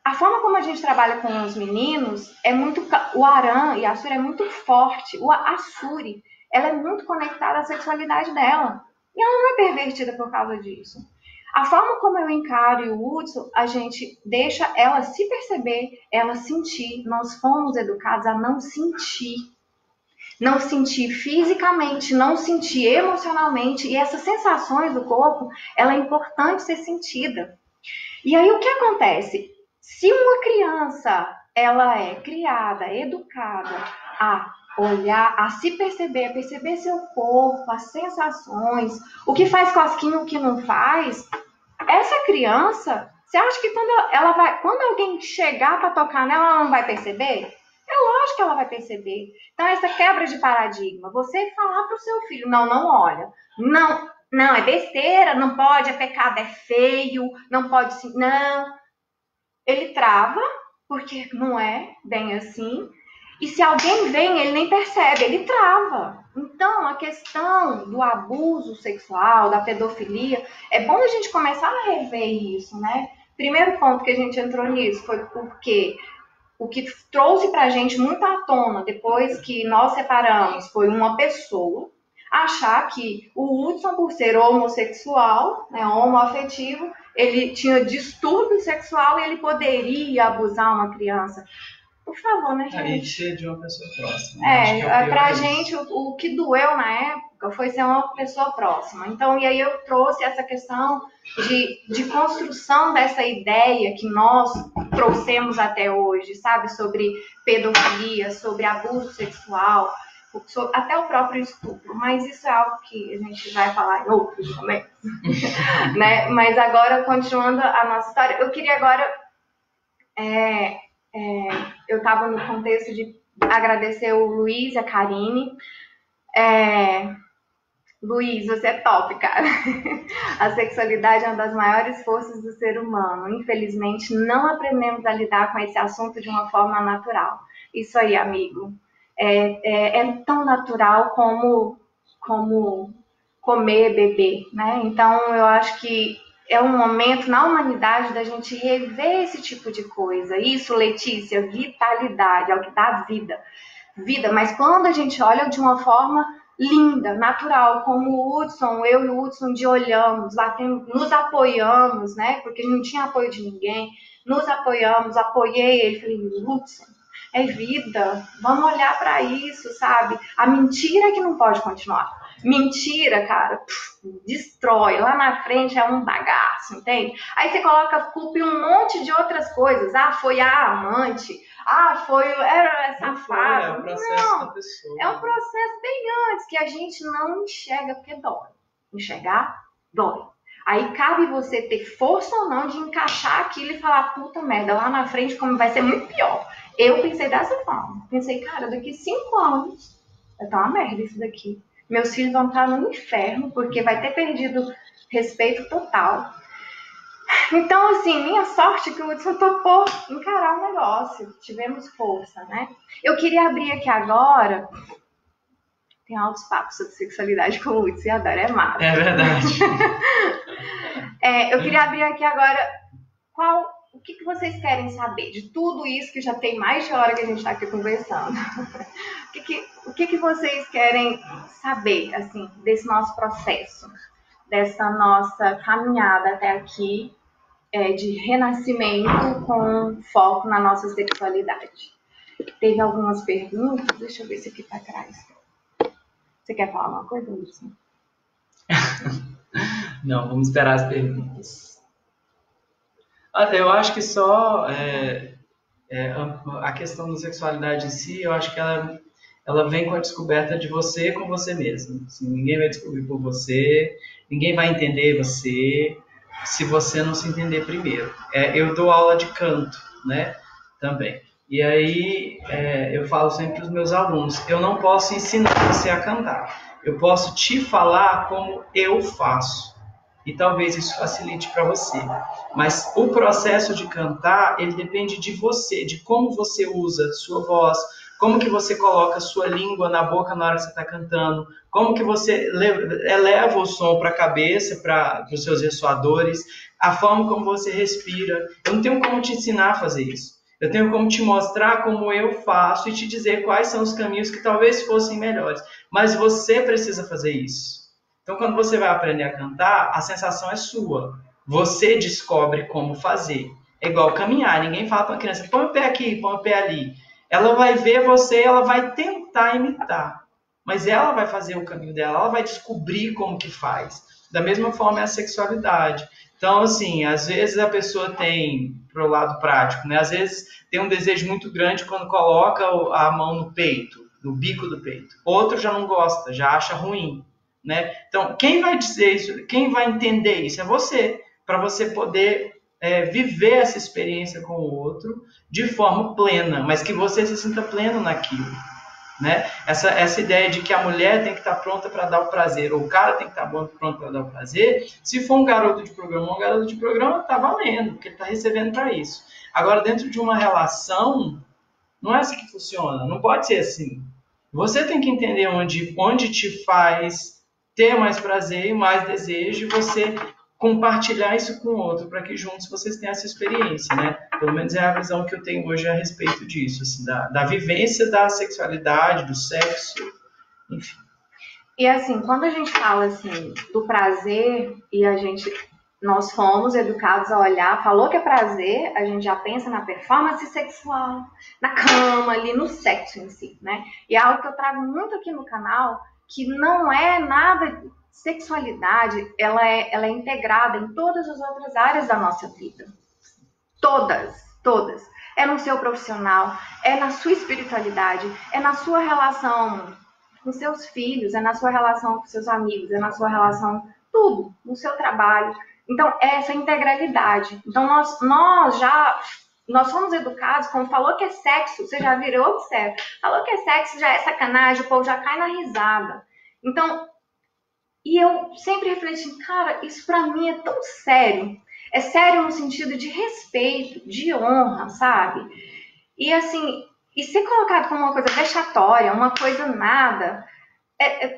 a forma como a gente trabalha com os meninos é muito... O Aran e a Suri é muito forte. A Suri, ela é muito conectada à sexualidade dela. E ela não é pervertida por causa disso. A forma como eu encaro e o Hudson, a gente deixa ela se perceber, ela sentir. Nós fomos educados a não sentir. Não sentir fisicamente, não sentir emocionalmente. E essas sensações do corpo, ela é importante ser sentida. E aí o que acontece? Se uma criança, ela é criada, educada a olhar, a se perceber, a perceber seu corpo, as sensações, o que faz cosquinha, o que não faz, essa criança, você acha que quando alguém chegar para tocar nela, ela não vai perceber? É lógico que ela vai perceber. Então, essa quebra de paradigma, você falar para o seu filho, não olha, não, é besteira, não pode, é pecado, é feio, não pode sim, não. Ele trava, porque não é bem assim. E se alguém vem, ele nem percebe, ele trava. Então, a questão do abuso sexual, da pedofilia, é bom a gente começar a rever isso, né? Primeiro ponto que a gente entrou nisso foi porque o que trouxe pra gente muito à tona depois que nós separamos foi uma pessoa achar que o Hudson, por ser homossexual, né, homoafetivo, ele tinha distúrbio sexual e ele poderia abusar uma criança. Por favor, né, gente? Aí ser de uma pessoa próxima. Pra gente, o que doeu na época foi ser uma pessoa próxima. Então, e aí eu trouxe essa questão de construção dessa ideia que nós trouxemos até hoje, sabe? Sobre pedofilia, sobre abuso sexual, até o próprio estupro. Mas isso é algo que a gente vai falar em outros momentos. Né? Mas agora, continuando a nossa história, eu queria agora... eu estava no contexto de agradecer o Luiz e a Karine. Luiz, você é top, cara. A sexualidade é uma das maiores forças do ser humano. Infelizmente, não aprendemos a lidar com esse assunto de uma forma natural. Isso aí, amigo. É tão natural como comer, beber, né? Então, eu acho que é um momento na humanidade da gente rever esse tipo de coisa. Isso, Letícia, vitalidade, é o que dá vida. Mas quando a gente olha de uma forma linda, natural, como o Hudson, eu e o Hudson de olhamos, nos apoiamos, né? Porque não tinha apoio de ninguém, nos apoiamos, apoiei ele, falei, Hudson, é vida, vamos olhar para isso, sabe? A mentira é que não pode continuar. Mentira, cara, destrói. Lá na frente é um bagaço, entende? Aí você coloca culpa em um monte de outras coisas. Ah, foi a amante. Ah, era safado. É o processo da pessoa. É um processo bem antes, que a gente não enxerga, porque dói. Enxergar, dói. Aí cabe você ter força ou não de encaixar aquilo e falar, puta merda, lá na frente como vai ser muito pior. Eu pensei dessa forma. Pensei, cara, daqui 5 anos vai estar uma merda isso daqui. Meus filhos vão estar no inferno, porque vai ter perdido respeito total. Então, assim, minha sorte é que o Hudson topou encarar o negócio. Tivemos força, né? Eu queria abrir aqui agora. Tem altos papos sobre sexualidade com o Hudson e adoro, é massa. É verdade. Eu queria abrir aqui agora o que vocês querem saber de tudo isso que já tem mais de hora que a gente está aqui conversando. O que vocês querem saber, assim, desse nosso processo, dessa nossa caminhada até aqui, de renascimento com foco na nossa sexualidade? Teve algumas perguntas, deixa eu ver se aqui para trás. Você quer falar uma coisa, Wilson? Não, vamos esperar as perguntas. Eu acho que só a questão da sexualidade em si, eu acho que ela vem com a descoberta de você com você mesmo. Assim, ninguém vai descobrir por você, ninguém vai entender você se você não se entender primeiro. Eu dou aula de canto, né, também. E aí eu falo sempre para os meus alunos, eu não posso ensinar você a cantar, eu posso te falar como eu faço. E talvez isso facilite para você. Mas o processo de cantar, ele depende de você, de como você usa sua voz, como que você coloca sua língua na boca na hora que você está cantando, como que você eleva o som para a cabeça, para os seus ressoadores, a forma como você respira. Eu não tenho como te ensinar a fazer isso. Eu tenho como te mostrar como eu faço e te dizer quais são os caminhos que talvez fossem melhores. Mas você precisa fazer isso. Então, quando você vai aprender a cantar, a sensação é sua. Você descobre como fazer. É igual caminhar. Ninguém fala para a criança, põe o pé aqui, põe o pé ali. Ela vai ver você, ela vai tentar imitar. Mas ela vai fazer o caminho dela, ela vai descobrir como que faz. Da mesma forma é a sexualidade. Então, assim, às vezes a pessoa tem, pro lado prático, né? Às vezes tem um desejo muito grande quando coloca a mão no peito, no bico do peito. Outro já não gosta, já acha ruim. Né? Então, quem vai dizer isso, quem vai entender isso é você, para você poder viver essa experiência com o outro de forma plena, mas que você se sinta pleno naquilo. Né? Essa ideia de que a mulher tem que estar pronta para dar o prazer, ou o cara tem que estar pronto para dar o prazer, se for um garoto de programa está valendo, porque ele está recebendo para isso. Agora, dentro de uma relação, não é assim que funciona, não pode ser assim. Você tem que entender onde te faz ter mais prazer e mais desejo, e você compartilhar isso com o outro, para que juntos vocês tenham essa experiência, né? Pelo menos é a visão que eu tenho hoje a respeito disso, assim, da vivência da sexualidade, do sexo, enfim. E assim, quando a gente fala assim do prazer e nós fomos educados a olhar, falou que é prazer, a gente já pensa na performance sexual, na cama, ali no sexo em si, né? E é algo que eu trago muito aqui no canal, que não é nada. Sexualidade, ela é integrada em todas as outras áreas da nossa vida. Todas. É no seu profissional, é na sua espiritualidade, é na sua relação com seus filhos, é na sua relação com seus amigos, é na sua relação, tudo, no seu trabalho. Então, é essa integralidade. Então, nós somos educados, como falou que é sexo, você já virou, observa, falou que é sexo, já é sacanagem, o povo já cai na risada. Então, e eu sempre refleti, cara, isso pra mim é tão sério. É sério no sentido de respeito, de honra, sabe? E assim, e ser colocado como uma coisa vexatória, uma coisa nada,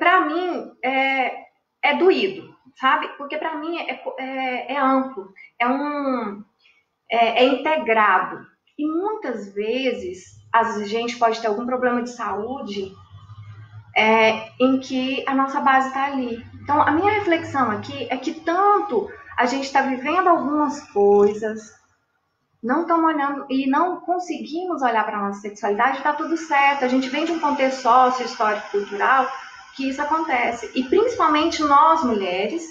pra mim é doído, sabe? Porque pra mim é amplo, é integrado. E muitas vezes a gente pode ter algum problema de saúde em que a nossa base está ali. Então, a minha reflexão aqui é que tanto a gente está vivendo algumas coisas, não estamos olhando e não conseguimos olhar para a nossa sexualidade, está tudo certo. A gente vem de um contexto sócio, histórico, cultural, que isso acontece. E principalmente nós, mulheres.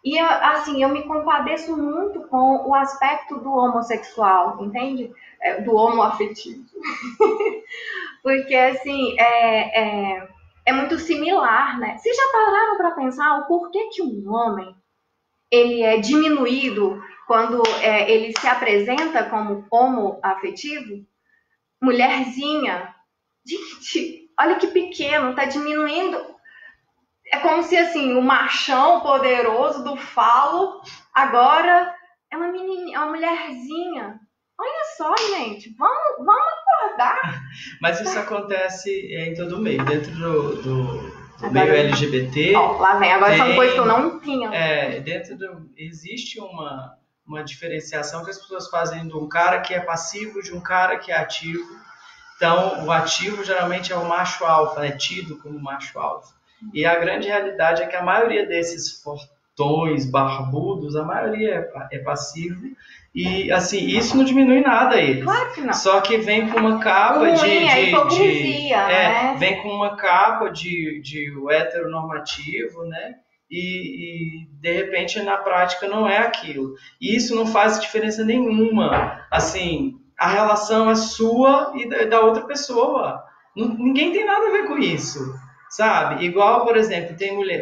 E assim, eu me compadeço muito com o aspecto do homossexual, entende? Do homoafetivo. Porque, assim, é muito similar, né? Vocês já pararam para pensar o porquê que um homem ele é diminuído quando ele se apresenta como homoafetivo? Mulherzinha. Gente, olha que pequeno, tá diminuindo. É como se, assim, o machão poderoso do falo agora é uma menininha, é uma mulherzinha. Olha só, gente, vamos acordar. Mas isso acontece em todo meio, dentro do meio LGBT. Ó, lá vem, agora são coisas que eu não tinha. Existe uma diferenciação que as pessoas fazem de um cara que é passivo de um cara que é ativo. Então, o ativo geralmente é o macho alfa, é tido como macho alfa. E a grande realidade é que a maioria desses fortões, barbudos, a maioria é passivo. E, assim, isso não diminui nada eles. Claro que não. Só que vem com uma capa né? Vem com uma capa de heteronormativo, né? E de repente na prática não é aquilo. E isso não faz diferença nenhuma. Assim, a relação é sua e da outra pessoa. Ninguém tem nada a ver com isso, sabe? Igual, por exemplo,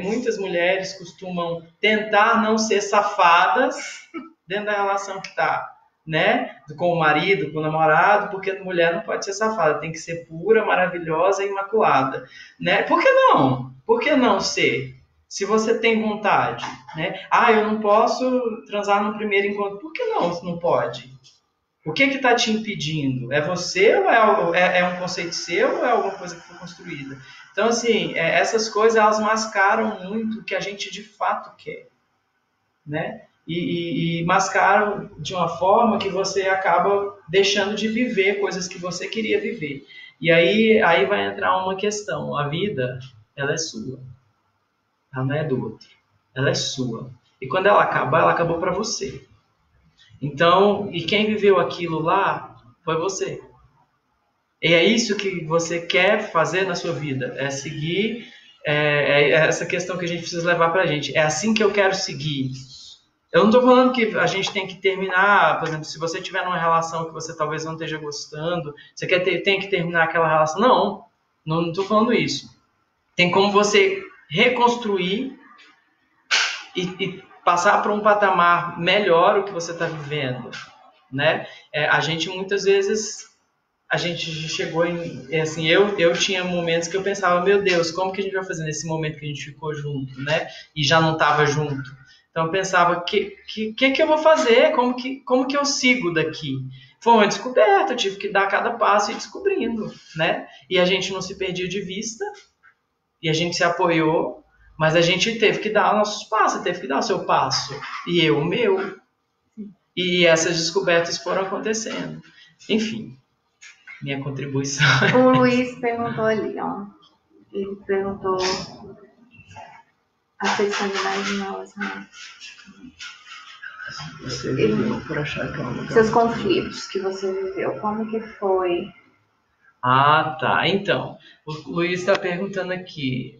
muitas mulheres costumam tentar não ser safadas dentro da relação que está, né? Com o marido, com o namorado, porque a mulher não pode ser safada, tem que ser pura, maravilhosa e imaculada, né? Por que não? Por que não ser? Se você tem vontade, né? Eu não posso transar no primeiro encontro. Por que não pode? O que está te impedindo? É você ou é um conceito seu ou é alguma coisa que foi construída? Então, assim, essas coisas, elas mascaram muito o que a gente de fato quer, né? E mascaram de uma forma que você acaba deixando de viver coisas que você queria viver. E aí vai entrar uma questão. A vida, ela é sua. Ela não é do outro. Ela é sua. E quando ela acabou para você. Então, e quem viveu aquilo lá foi você. E é isso que você quer fazer na sua vida. É seguir essa questão que a gente precisa levar para a gente. É assim que eu quero seguir. Eu não estou falando que a gente tem que terminar, por exemplo, se você estiver numa relação que você talvez não esteja gostando, você tem que terminar aquela relação. Não estou falando isso. Tem como você reconstruir e passar para um patamar melhor o que você está vivendo, né? A gente muitas vezes, a gente chegou assim, eu tinha momentos que eu pensava, meu Deus, como que a gente vai fazer nesse momento que a gente ficou junto, né? E já não estava junto. Então eu pensava, que eu vou fazer? Como que eu sigo daqui? Foi uma descoberta, eu tive que dar cada passo e ir descobrindo, né? E a gente não se perdia de vista, e a gente se apoiou, mas a gente teve que dar nossos passos, teve que dar o seu passo, e eu o meu. E essas descobertas foram acontecendo. Enfim, minha contribuição. O Luiz perguntou ali, ó. Ele perguntou a sexualidade no relacionamento. Você viveu por achar que é um lugar. Seus conflitos que você viveu, como que foi? Tá. Então, o Luiz está perguntando aqui.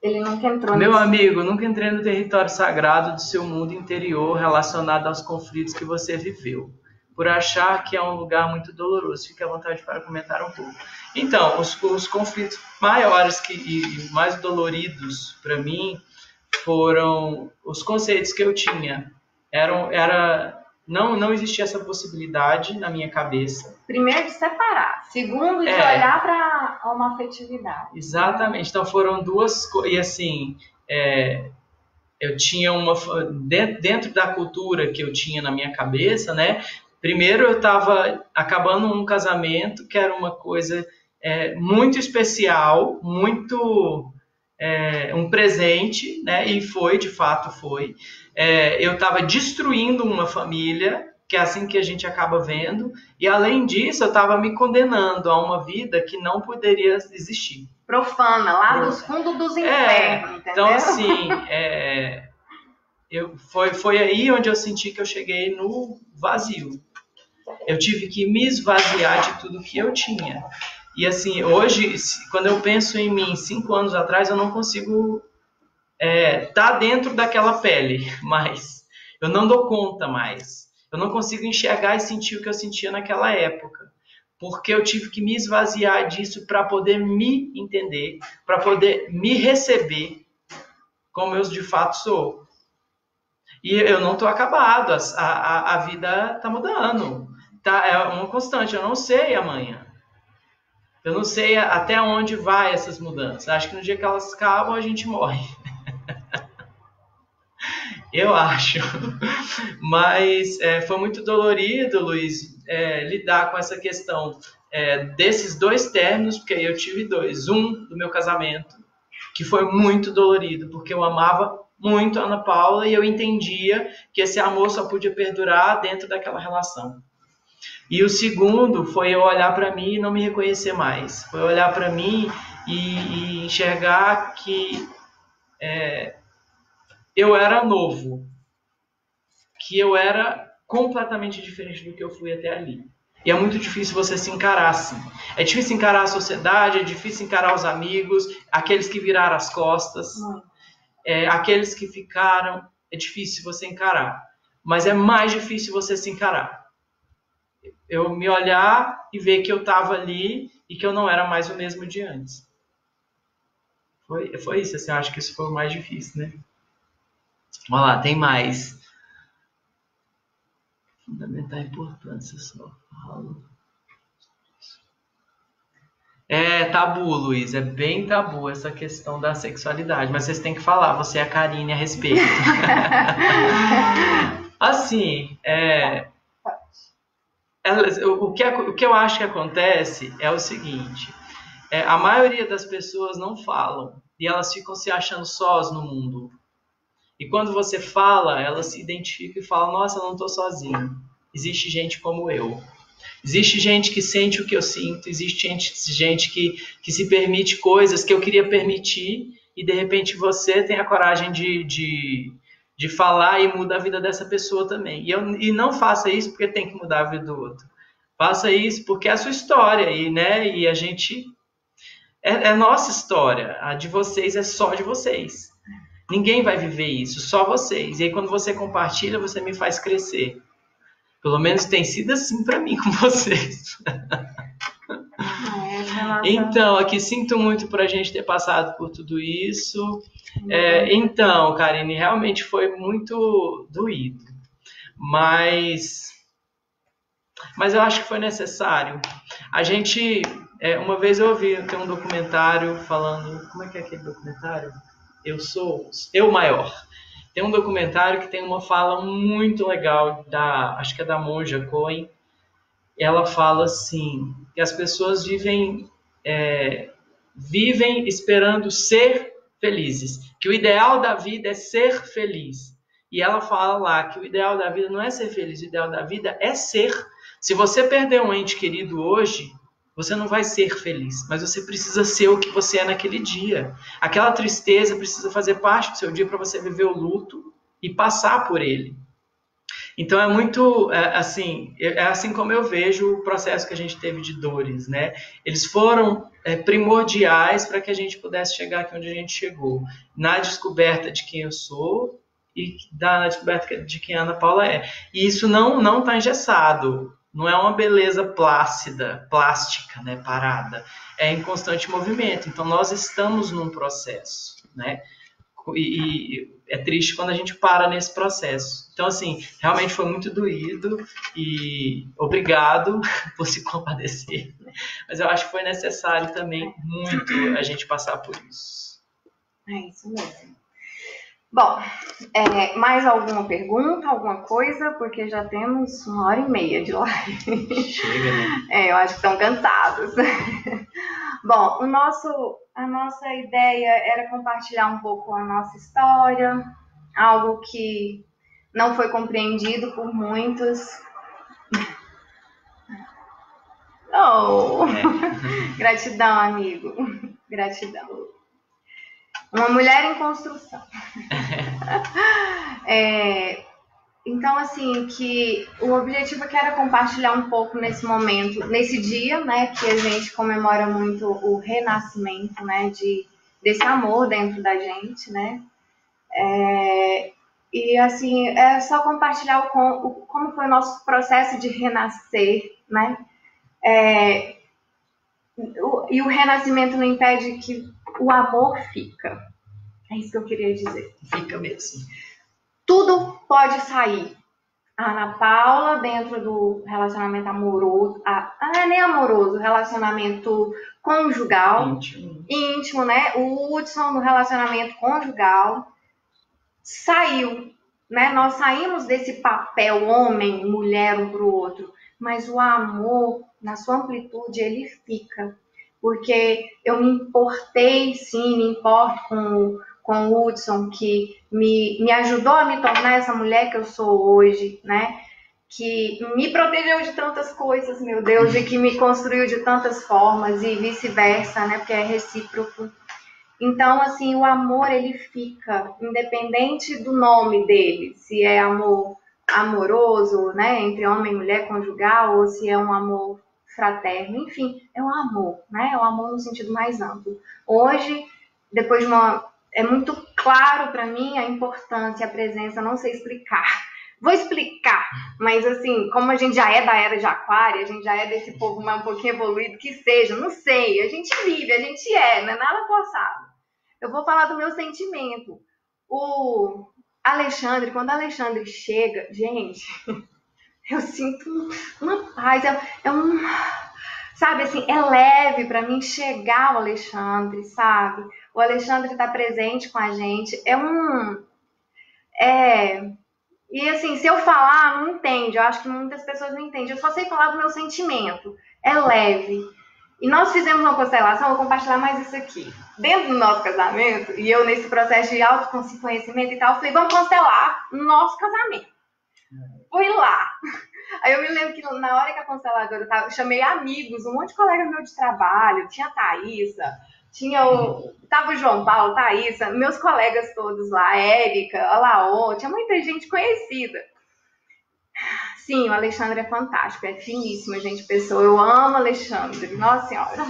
Ele nunca entrou Meu amigo, nunca entrei no território sagrado do seu mundo interior relacionado aos conflitos que você viveu. Por achar que é um lugar muito doloroso. Fique à vontade para comentar um pouco. Então, os conflitos maiores e mais doloridos para mim foram os conceitos que eu tinha. Não existia essa possibilidade na minha cabeça. Primeiro de separar, segundo de olhar para uma afetividade. Exatamente. Então foram duas coisas. E assim, eu tinha dentro da cultura que eu tinha na minha cabeça, né? Primeiro eu estava acabando um casamento que era uma coisa muito especial, muito um presente, né? E de fato foi. Eu estava destruindo uma família porque é assim que a gente acaba vendo. E além disso, eu estava me condenando a uma vida que não poderia existir. Profana, lá dos fundos dos infernos, entendeu? Então, assim, foi aí onde eu senti que eu cheguei no vazio. Eu tive que me esvaziar de tudo que eu tinha. E assim, hoje, quando eu penso em mim 5 anos atrás, eu não consigo tá dentro daquela pele, mas eu não dou conta mais. Eu não consigo enxergar e sentir o que eu sentia naquela época, porque eu tive que me esvaziar disso para poder me entender, para poder me receber como eu de fato sou. E eu não estou acabado, a vida está mudando, tá? É uma constante, eu não sei amanhã. Eu não sei até onde vai essas mudanças. Acho que no dia que elas acabam, a gente morre. Eu acho. Mas foi muito dolorido, Luiz, lidar com essa questão desses 2 términos, porque eu tive 2. Um do meu casamento, que foi muito dolorido, porque eu amava muito a Ana Paula e eu entendia que esse amor só podia perdurar dentro daquela relação. E o segundo foi eu olhar para mim e não me reconhecer mais. Foi olhar para mim e enxergar que eu era novo, que eu era completamente diferente do que eu fui até ali. E é muito difícil você se encarar assim. É difícil encarar a sociedade, é difícil encarar os amigos, aqueles que viraram as costas, aqueles que ficaram. É difícil você encarar. Mas é mais difícil você se encarar. Eu me olhar e ver que eu estava ali e que eu não era mais o mesmo de antes. Foi isso, assim, eu acho que isso foi o mais difícil, né? Vamos lá, tem mais. Fundamental importância, só falo. É tabu, Luiz, é bem tabu essa questão da sexualidade, mas vocês têm que falar, você é a Karine a respeito. Assim, o que eu acho que acontece é o seguinte, a maioria das pessoas não falam e elas ficam se achando sós no mundo. E quando você fala, elas se identificam e falam, nossa, eu não estou sozinho. Existe gente como eu. Existe gente que sente o que eu sinto, existe gente que se permite coisas que eu queria permitir e de repente você tem a coragem de falar e muda a vida dessa pessoa também. E não faça isso porque tem que mudar a vida do outro. Faça isso porque é a sua história e a gente... É nossa história, a de vocês é só de vocês. Ninguém vai viver isso, só vocês. E aí quando você compartilha, você me faz crescer. Pelo menos tem sido assim para mim com vocês. Então, aqui sinto muito por a gente ter passado por tudo isso. Então, Karine, realmente foi muito doído. Mas eu acho que foi necessário. A gente, uma vez eu ouvi, tem um documentário falando... Como é que é aquele documentário? Eu Maior. Tem um documentário que tem uma fala muito legal, acho que é da Monja Coen. Ela fala assim, que as pessoas vivem esperando ser felizes, que o ideal da vida é ser feliz. E ela fala lá que o ideal da vida não é ser feliz, o ideal da vida é ser. Se você perder um ente querido hoje, você não vai ser feliz, mas você precisa ser o que você é naquele dia. Aquela tristeza precisa fazer parte do seu dia para você viver o luto e passar por ele. Então é muito assim como eu vejo o processo que a gente teve de dores, né? Eles foram primordiais para que a gente pudesse chegar aqui onde a gente chegou, na descoberta de quem eu sou e na descoberta de quem a Ana Paula é. E isso não está engessado. Não é uma beleza plástica, né, parada. É em constante movimento. Então, nós estamos num processo, né? E é triste quando a gente para nesse processo. Então, assim, realmente foi muito doído e obrigado por se compadecer. Mas eu acho que foi necessário também muito a gente passar por isso. É isso mesmo. Bom, mais alguma pergunta, alguma coisa? Porque já temos 1h30 de live. Chega, né? Eu acho que estão cansados. Bom, a nossa ideia era compartilhar um pouco a nossa história, algo que não foi compreendido por muitos, Oh! Gratidão, amigo. Gratidão. Uma mulher em construção. Então, assim, que o objetivo aqui era compartilhar um pouco nesse momento, nesse dia, né, que a gente comemora muito o renascimento, né, desse amor dentro da gente, né. E, assim, é só compartilhar como foi o nosso processo de renascer, né. E o renascimento não impede que o amor fica. É isso que eu queria dizer. Fica mesmo. Tudo pode sair. A Ana Paula, dentro do relacionamento amoroso, nem amoroso, relacionamento conjugal, íntimo, né? O Hudson no relacionamento conjugal saiu, né? Nós saímos desse papel homem, mulher um pro outro, mas o amor, na sua amplitude, ele fica. Porque eu me importei, sim, me importo com o Hudson, que me ajudou a me tornar essa mulher que eu sou hoje, né? Que me protegeu de tantas coisas, meu Deus, e que me construiu de tantas formas e vice-versa, né? Porque é recíproco. Então, assim, o amor, ele fica, independente do nome dele, se é amor amoroso, né? Entre homem e mulher conjugal, ou se é um amor fraterno, enfim, é um amor, né? É um amor no sentido mais amplo. Hoje, depois de é muito claro para mim a importância, a presença, não sei explicar. Vou explicar, mas assim, como a gente já é da era de Aquário, a gente já é desse povo mais um pouquinho evoluído, que seja, não sei, a gente vive, a gente não é nada forçado. Eu vou falar do meu sentimento. O Alexandre, quando o Alexandre chega, gente, eu sinto uma paz, sabe assim, é leve para mim chegar o Alexandre, sabe? O Alexandre tá presente com a gente, e assim, se eu falar, não entende, eu acho que muitas pessoas não entendem, eu só sei falar do meu sentimento, é leve. E nós fizemos uma constelação, vou compartilhar mais isso aqui. Dentro do nosso casamento, e eu nesse processo de autoconhecimento e tal, eu falei, vamos constelar no nosso casamento. Fui lá. Aí eu me lembro que na hora que a consteladora tava, eu chamei amigos, um monte de colega meu de trabalho, tinha a Thaísa, tava o João Paulo, Thaísa, meus colegas todos lá, a Érica, a Laô, tinha muita gente conhecida. Sim, o Alexandre é fantástico, é finíssimo, gente, pessoa. Eu amo o Alexandre, nossa senhora.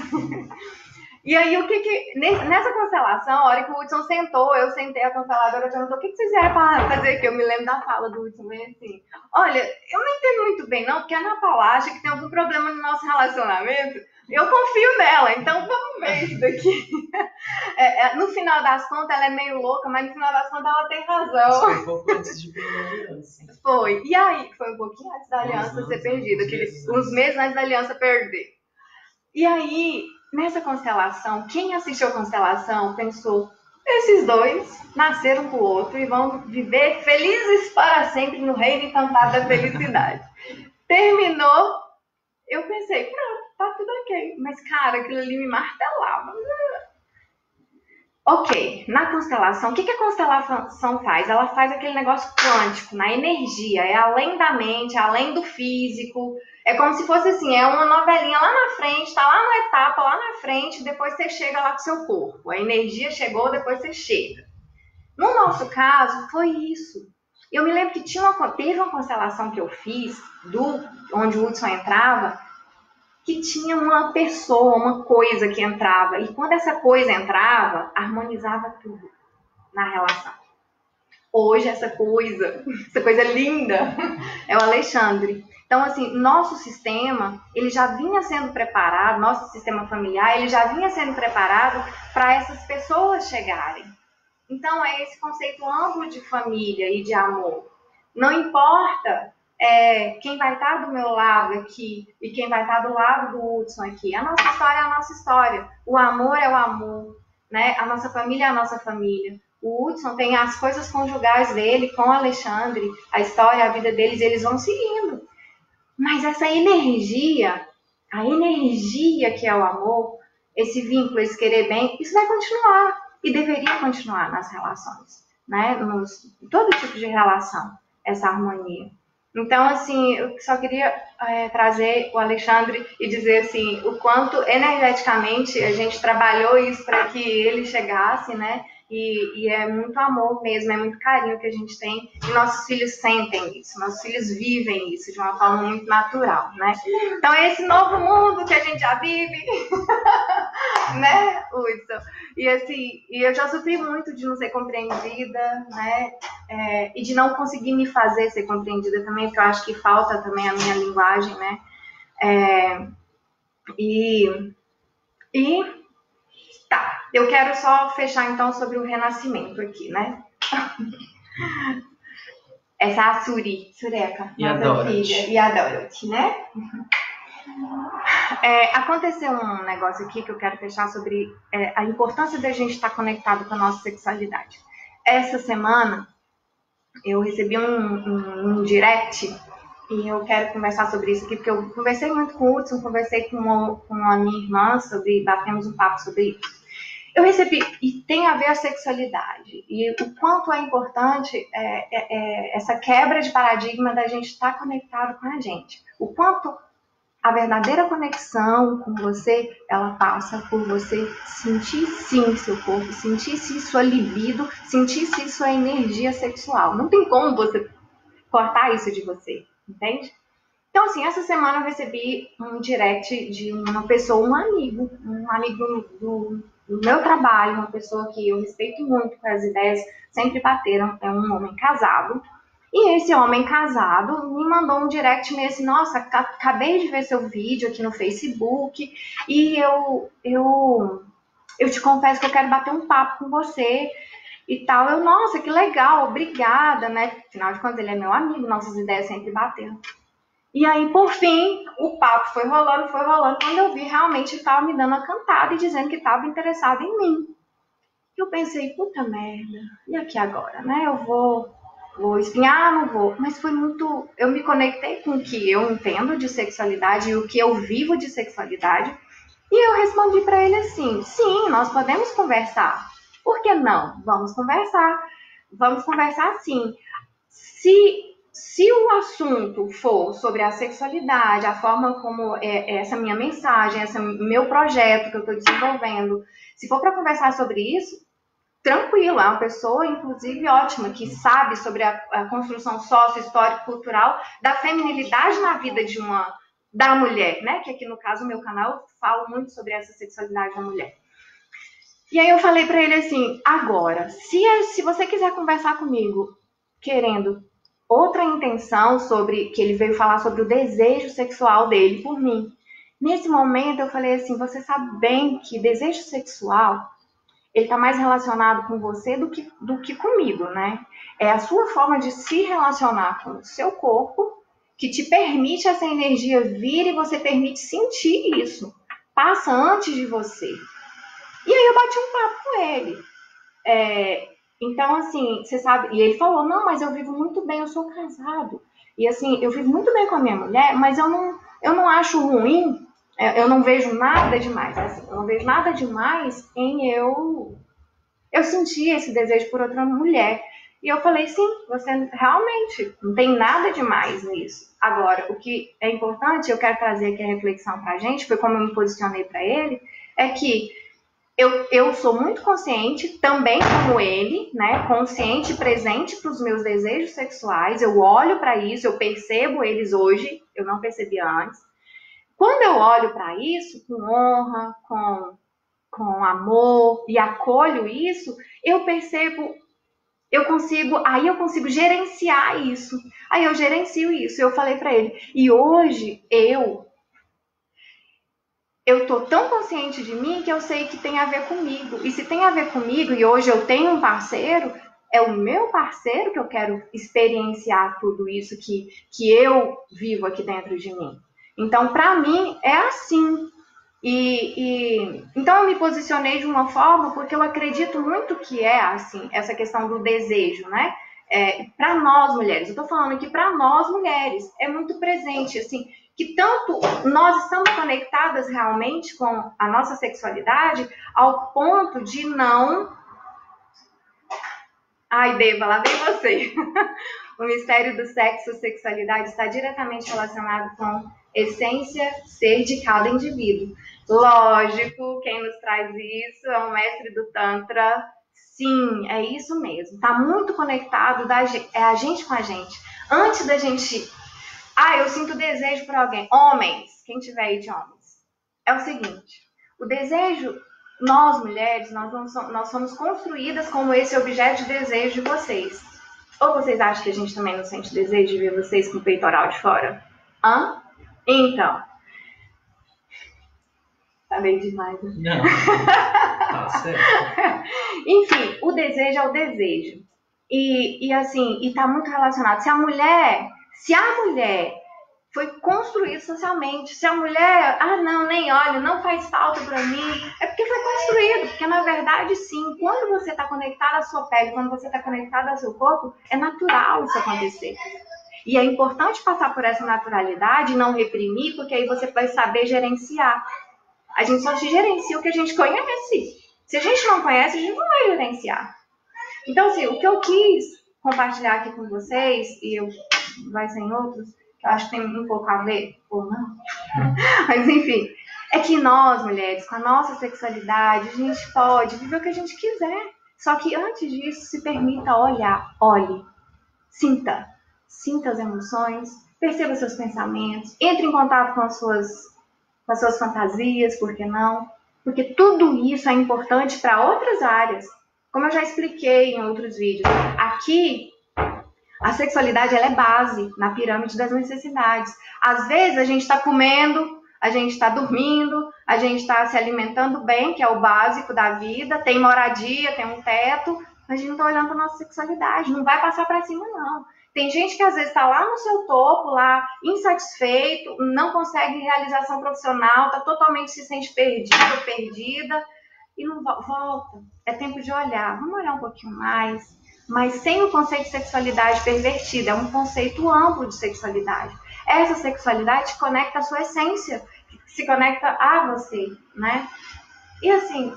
E aí, nessa constelação, a hora que o Hudson sentou, eu sentei, a consteladora perguntou, o que vocês vieram para fazer aqui? Eu me lembro da fala do Hudson, bem assim, olha, eu não entendo muito bem não, porque a Ana Paula acha que tem algum problema no nosso relacionamento, eu confio nela, então vamos ver isso daqui. No final das contas, ela é meio louca, mas no final das contas ela tem razão. Foi um pouco antes de perder a aliança. Foi. E aí, foi um pouquinho antes da aliança ser perdida, uns meses antes da aliança perder. E aí, nessa constelação, quem assistiu a constelação pensou, esses dois nasceram pro outro e vão viver felizes para sempre no reino encantado da felicidade. Terminou, eu pensei, pronto, tá tudo ok. Mas, cara, aquilo ali me martelava. Ok, na constelação, o que a constelação faz? Ela faz aquele negócio quântico, na energia, é além da mente, além do físico, é como se fosse assim, é uma novelinha lá na frente, tá lá na etapa, lá na frente, depois você chega lá com o seu corpo, a energia chegou, depois você chega. No nosso caso, foi isso. Eu me lembro que teve uma constelação que eu fiz, onde o Hudson entrava, que tinha uma pessoa, uma coisa que entrava. E quando essa coisa entrava, harmonizava tudo na relação. Hoje, essa coisa linda, é o Alexandre. Então, assim, nosso sistema, ele já vinha sendo preparado, nosso sistema familiar, ele já vinha sendo preparado para essas pessoas chegarem. Então, é esse conceito amplo de família e de amor. Não importa quem vai estar do meu lado aqui e quem vai estar do lado do Hudson aqui. A nossa história é a nossa história. O amor é o amor, né? A nossa família é a nossa família. O Hudson tem as coisas conjugais dele com o Alexandre, a história, a vida deles, eles vão seguindo. Mas essa energia, a energia que é o amor, esse vínculo, esse querer bem, isso vai continuar e deveria continuar nas relações, né? Todo tipo de relação, essa harmonia. Então, assim, eu só queria trazer o Alexandre e dizer, assim, o quanto energeticamente a gente trabalhou isso para que ele chegasse, né? E é muito amor mesmo, é muito carinho que a gente tem. E nossos filhos sentem isso, nossos filhos vivem isso de uma forma muito natural, né? Então, é esse novo mundo que a gente já vive, né, Hudson? E assim, eu já sofri muito de não ser compreendida, né? E de não conseguir me fazer ser compreendida também, porque eu acho que falta também a minha linguagem, né? E tá, eu quero só fechar então sobre o renascimento aqui, né? Essa é a Sureca, nossa filha, e a Dorothy, né? Aconteceu um negócio aqui que eu quero fechar sobre a importância da gente estar conectado com a nossa sexualidade. Essa semana eu recebi um direct e eu quero conversar sobre isso aqui, porque eu conversei muito com o Hudson, conversei com a minha irmã batemos um papo sobre isso. Eu recebi, e tem a ver a sexualidade, e o quanto é importante essa quebra de paradigma da gente estar conectado com a gente. O quanto a verdadeira conexão com você, ela passa por você sentir sim seu corpo, sentir sim sua libido, sentir sim sua energia sexual. Não tem como você cortar isso de você, entende? Então, assim, essa semana eu recebi um direct de uma pessoa, um amigo do meu trabalho, uma pessoa que eu respeito muito, que as ideias sempre bateram, é um homem casado. E esse homem casado me mandou um direct meio assim, nossa, acabei de ver seu vídeo aqui no Facebook e eu te confesso que eu quero bater um papo com você e tal. Eu, nossa, que legal, obrigada, né? Afinal de contas, ele é meu amigo, nossas ideias sempre bateram. E aí, por fim, o papo foi rolando. Quando eu vi, realmente ele estava me dando a cantada e dizendo que estava interessado em mim. Eu pensei, puta merda, e aqui agora, né? Eu vou espinhar, não vou. Mas foi muito... Eu me conectei com o que eu entendo de sexualidade e o que eu vivo de sexualidade. E eu respondi para ele assim, sim, nós podemos conversar. Por que não? Vamos conversar. Vamos conversar sim. Se o assunto for sobre a sexualidade, a forma como essa minha mensagem, esse meu projeto que eu estou desenvolvendo, se for para conversar sobre isso, tranquilo, é uma pessoa, inclusive, ótima, que sabe sobre a construção sócio-histórica cultural da feminilidade na vida da mulher, né? Que aqui no caso, o meu canal, eu falo muito sobre essa sexualidade da mulher. E aí eu falei para ele assim, agora, se você quiser conversar comigo, querendo outra intenção sobre, que ele veio falar sobre o desejo sexual dele por mim. Nesse momento eu falei assim, você sabe bem que desejo sexual ele está mais relacionado com você do que comigo, né? É a sua forma de se relacionar com o seu corpo que te permite essa energia vir e você permite sentir isso. Passa antes de você. E aí eu bati um papo com ele. Então, assim, você sabe... E ele falou, não, mas eu vivo muito bem, eu sou casado. E assim, eu vivo muito bem com a minha mulher, mas eu não acho ruim, eu não vejo nada demais. Assim, eu não vejo nada demais em eu senti esse desejo por outra mulher. E eu falei, sim, você realmente não tem nada demais nisso. Agora, o que é importante, eu quero trazer aqui a reflexão pra gente, foi como eu me posicionei para ele, é que eu sou muito consciente, também como ele, né? Consciente e presente para os meus desejos sexuais. Eu olho para isso, eu percebo eles hoje, eu não percebia antes. Quando eu olho para isso, com honra, com amor e acolho isso, eu percebo, eu consigo gerenciar isso. Aí eu gerencio isso. Eu falei para ele, e hoje eu tô tão consciente de mim que eu sei que tem a ver comigo. E se tem a ver comigo e hoje eu tenho um parceiro, é o meu parceiro que eu quero experienciar tudo isso que eu vivo aqui dentro de mim. Então, para mim, é assim. Então eu me posicionei de uma forma porque eu acredito muito que é assim, essa questão do desejo, né? Para nós mulheres, eu tô falando aqui para nós mulheres, é muito presente, assim, que tanto nós estamos conectadas realmente com a nossa sexualidade ao ponto de não... Ai, Deva, lá vem você. O mistério do sexo e sexualidade está diretamente relacionado com essência, ser de cada indivíduo. Lógico, quem nos traz isso é o mestre do Tantra. Sim, é isso mesmo. Está muito conectado, é a gente com a gente. Antes da gente... eu sinto desejo por alguém. Homens, quem tiver aí de homens. É o seguinte, o desejo, nós mulheres, nós somos construídas como esse objeto de desejo de vocês. Ou vocês acham que a gente também não sente desejo de ver vocês com o peitoral de fora? Então, tá meio demais, né? Não, tá certo. Enfim, o desejo é o desejo. E assim, tá muito relacionado. Se a mulher foi construída socialmente, se a mulher, não, nem olha, não faz falta pra mim, é porque foi construído. Porque na verdade, sim, quando você está conectado à sua pele, quando você está conectado ao seu corpo, é natural isso acontecer. E é importante passar por essa naturalidade, não reprimir, porque aí você vai saber gerenciar. A gente só se gerencia o que a gente conhece. Se a gente não conhece, a gente não vai gerenciar. Então, assim, o que eu quis compartilhar aqui com vocês, e vai ser em outros, que eu acho que tem um pouco a ver, ou não, mas enfim, é que nós, mulheres, com a nossa sexualidade, a gente pode viver o que a gente quiser. Só que antes disso, se permita olhar, olhe, sinta as emoções, perceba seus pensamentos, entre em contato com as suas fantasias, por que não? Porque tudo isso é importante para outras áreas. Como eu já expliquei em outros vídeos, aqui a sexualidade ela é base na pirâmide das necessidades. Às vezes a gente está comendo, a gente está dormindo, a gente está se alimentando bem, que é o básico da vida, tem moradia, tem um teto, mas a gente não está olhando para a nossa sexualidade, não vai passar para cima não. Tem gente que às vezes está lá no seu topo, lá insatisfeito, não consegue realização profissional, está totalmente se sente perdido ou perdida e não volta. É tempo de olhar, vamos olhar um pouquinho mais, mas sem o conceito de sexualidade pervertida, é um conceito amplo de sexualidade. Essa sexualidade conecta a sua essência, se conecta a você, né? E assim,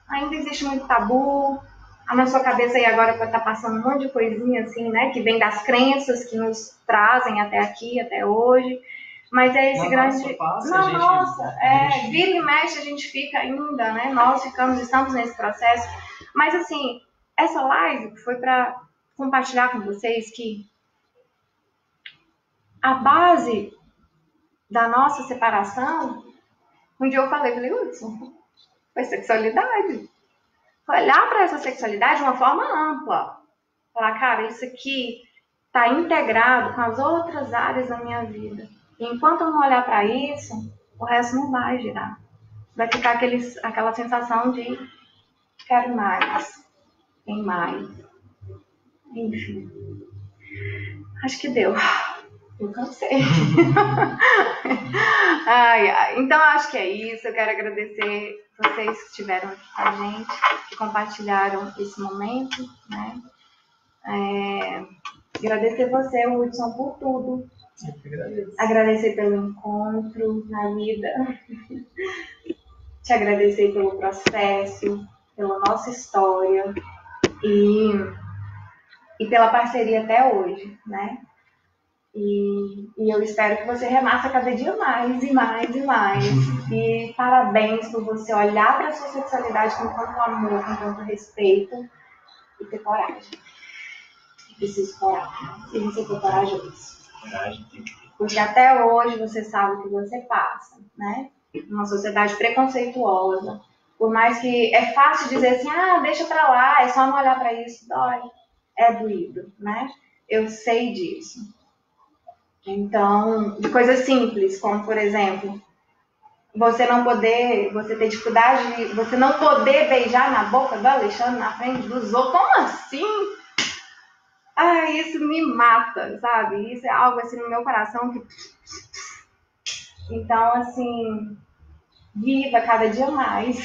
ainda existe muito tabu. Na sua cabeça aí agora pode estar passando um monte de coisinha assim, né? Que vem das crenças que nos trazem até aqui, até hoje. Mas é esse grande... vira e mexe a gente fica ainda, né? Nós estamos nesse processo. Mas assim, essa live foi para compartilhar com vocês que a base da nossa separação, um dia eu falei, Hudson, foi sexualidade. Olhar para essa sexualidade de uma forma ampla. Falar, cara, isso aqui está integrado com as outras áreas da minha vida. E enquanto eu não olhar para isso, o resto não vai girar. Vai ficar aquela sensação de quero mais, tem mais. Enfim. Acho que deu. Eu cansei. Então, acho que é isso. Eu quero agradecer vocês que estiveram aqui com a gente, que compartilharam esse momento, né? Agradecer você, Hudson, por tudo. Eu que agradeço. Agradecer pelo encontro na vida. Te agradecer pelo processo, pela nossa história e pela parceria até hoje, né? E eu espero que você renasça cada dia mais e mais e mais. E parabéns por você olhar para a sua sexualidade com tanto amor, com tanto respeito e ter coragem. Preciso coragem. Se você for corajoso. Coragem tem que ter. Porque até hoje você sabe o que você passa, né? Uma sociedade preconceituosa. Por mais que é fácil dizer assim, deixa pra lá, é só não olhar pra isso, dói. É doído, né? Eu sei disso. Então, de coisas simples, como por exemplo, você ter dificuldade, você não poder beijar na boca do Alexandre na frente dos outros. Como assim? Isso me mata, sabe? Isso é algo assim no meu coração que... Então, assim, viva cada dia mais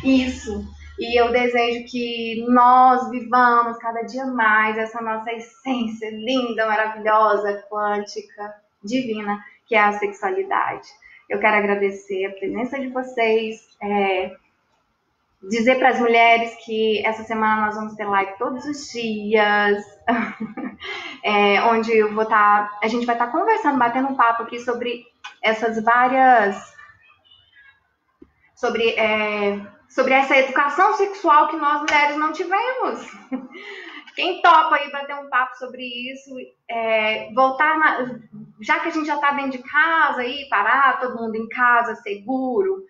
isso. E eu desejo que nós vivamos cada dia mais essa nossa essência linda, maravilhosa, quântica, divina, que é a sexualidade. Eu quero agradecer a presença de vocês. Dizer para as mulheres que essa semana nós vamos ter live todos os dias, onde a gente vai estar conversando, batendo um papo aqui sobre essas várias, sobre essa educação sexual que nós mulheres não tivemos. Quem topa aí bater um papo sobre isso, já que a gente já está dentro de casa aí, parar, todo mundo em casa, seguro,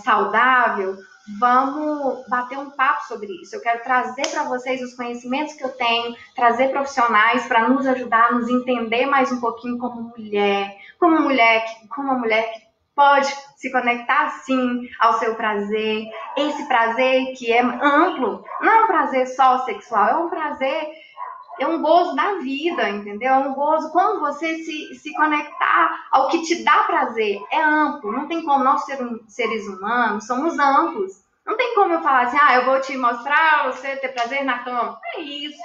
saudável, vamos bater um papo sobre isso. Eu quero trazer para vocês os conhecimentos que eu tenho, trazer profissionais para nos ajudar a nos entender mais um pouquinho como mulher que pode se conectar sim ao seu prazer, esse prazer que é amplo, não é um prazer só sexual, é um prazer, é um gozo da vida, entendeu? É um gozo quando você se conectar ao que te dá prazer, é amplo, não tem como, nós seres humanos somos amplos, não tem como eu falar assim, eu vou te mostrar você ter prazer na cama, não é isso,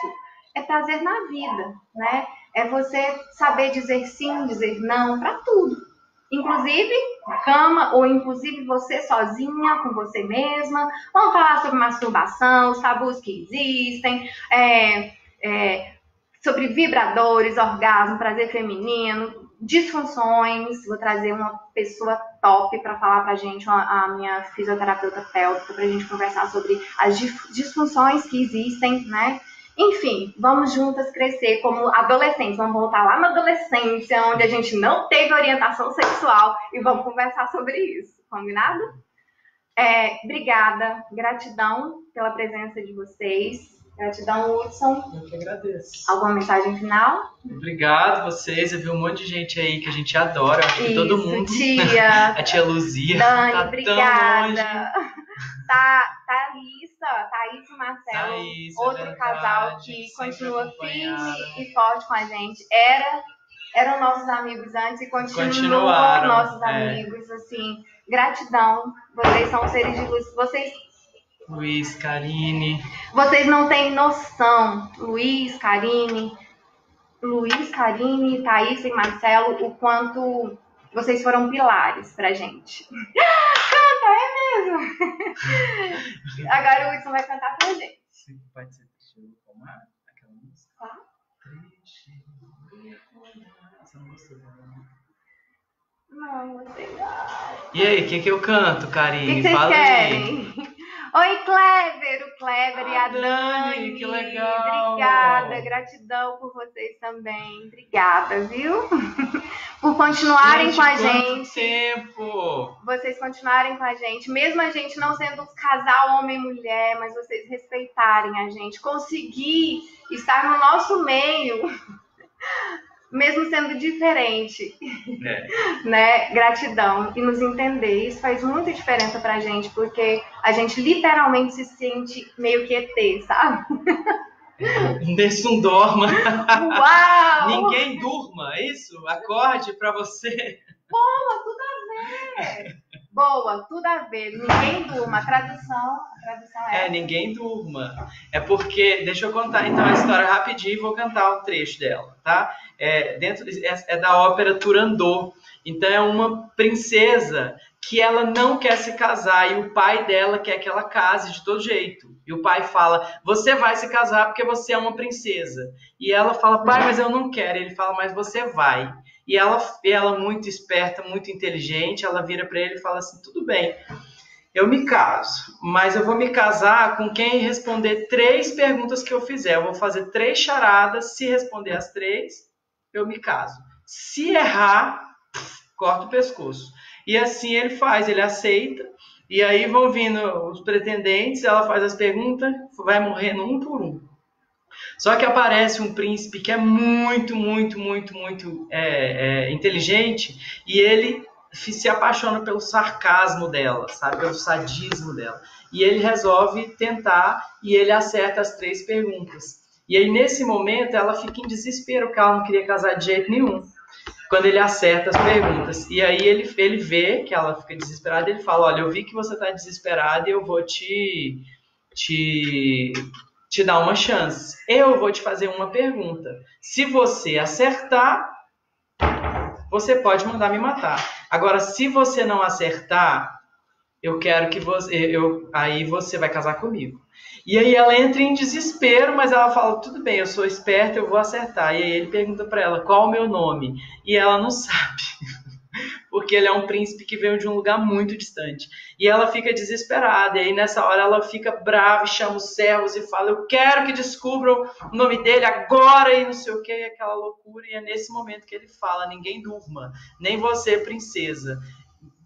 é prazer na vida, né? É você saber dizer sim, dizer não para tudo. Inclusive na cama, ou inclusive você sozinha, com você mesma. Vamos falar sobre masturbação, os tabus que existem, sobre vibradores, orgasmo, prazer feminino, disfunções. Vou trazer uma pessoa top para falar pra gente, a minha fisioterapeuta pélvica, pra gente conversar sobre as disfunções que existem, né? Enfim, vamos juntas crescer como adolescentes. Vamos voltar lá na adolescência, onde a gente não teve orientação sexual, e vamos conversar sobre isso. Combinado? Obrigada, gratidão pela presença de vocês. Gratidão, Hudson. Eu que agradeço. Alguma mensagem final? Obrigado vocês. Eu vi um monte de gente aí que a gente adora. Acho que todo mundo. Tia. A tia Luzia. Dani, tá obrigada. Thaís e Marcelo, outro casal que continua firme e forte com a gente. Eram nossos amigos antes e continuam nossos amigos. Assim, gratidão. Vocês são seres de luz. Luiz, Karine. Vocês não têm noção, Luiz, Karine, Thaís e Marcelo, o quanto vocês foram pilares pra gente. Canta, é mesmo? Agora o Hudson vai cantar pra gente. Pode ser Triste Recomar? Aquela música? Tá. Triste Recomar. Você não gostou dela? Não, gostei não. E aí, o que eu canto, Karine? O que vocês Fala querem? aí. Oi, Kleber, o Kleber e a Dani. Que legal. Obrigada, gratidão por vocês também. Obrigada, viu? Por continuarem com a gente. Tempo. Vocês continuarem com a gente, mesmo a gente não sendo um casal homem e mulher, mas vocês respeitarem a gente, conseguir estar no nosso meio, mesmo sendo diferente, né? Gratidão e nos entender, isso faz muita diferença pra gente, porque a gente literalmente se sente meio que ET, sabe? Nessun dorma. Uau! Ninguém durma, é isso? Acorde pra você. Boa, tudo a ver. Boa, tudo a ver. Ninguém durma. A tradução é... ninguém durma. É porque, deixa eu contar então a história rapidinho e vou cantar um trecho dela, tá? É da ópera Turandot. Então é uma princesa que ela não quer se casar e o pai dela quer que ela case de todo jeito. E o pai fala, você vai se casar porque você é uma princesa. E ela fala, pai, mas eu não quero. Ele fala, mas você vai. E ela muito esperta, muito inteligente, ela vira para ele e fala assim, tudo bem, eu me caso, mas eu vou me casar com quem responder 3 perguntas que eu fizer. Eu vou fazer 3 charadas, se responder as 3, eu me caso. Se errar, corta o pescoço. E assim ele faz, ele aceita, e aí vão vindo os pretendentes, ela faz as perguntas, vai morrendo um por um. Só que aparece um príncipe que é muito inteligente, e ele se apaixona pelo sarcasmo dela, sabe? Pelo sadismo dela. E ele resolve tentar, e ele acerta as 3 perguntas. E aí, nesse momento, ela fica em desespero, porque ela não queria casar de jeito nenhum. Quando ele acerta as perguntas. E aí ele vê que ela fica desesperada, ele fala, olha, eu vi que você está desesperada e eu vou te dar uma chance. Eu vou te fazer uma pergunta. Se você acertar, você pode mandar me matar. Agora, se você não acertar, eu quero que aí você vai casar comigo. E aí ela entra em desespero, mas ela fala, tudo bem, eu sou esperta, eu vou acertar. E aí ele pergunta pra ela, qual o meu nome? E ela não sabe, porque ele é um príncipe que veio de um lugar muito distante. E ela fica desesperada, e aí nessa hora ela fica brava e chama os servos e fala, eu quero que descubram o nome dele agora e não sei o que, e aquela loucura. E é nesse momento que ele fala, ninguém durma, nem você, princesa.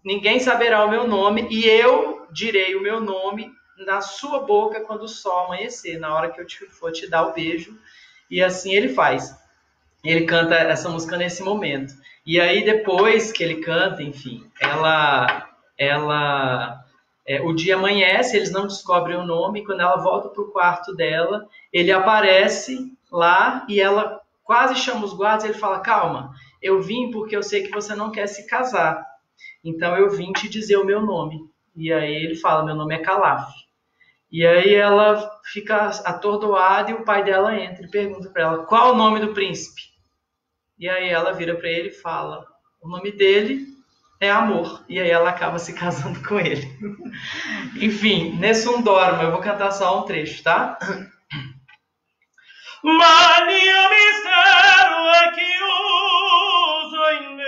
Ninguém saberá o meu nome e eu direi o meu nome na sua boca quando o sol amanhecer, na hora que eu for te dar o beijo. E assim ele faz. Ele canta essa música nesse momento. E aí depois que ele canta, enfim, o dia amanhece, eles não descobrem o nome. E quando ela volta para o quarto dela, ele aparece lá e ela quase chama os guardas. E ele fala: calma, eu vim porque eu sei que você não quer se casar. Então eu vim te dizer o meu nome. E aí ele fala: meu nome é Calaf. E aí ela fica atordoada e o pai dela entra e pergunta para ela: qual o nome do príncipe? E aí ela vira para ele e fala: o nome dele é Amor. E aí ela acaba se casando com ele. Enfim, Nessun Dorma, eu vou cantar só um trecho, tá? Ma mio mistero é que uso em me.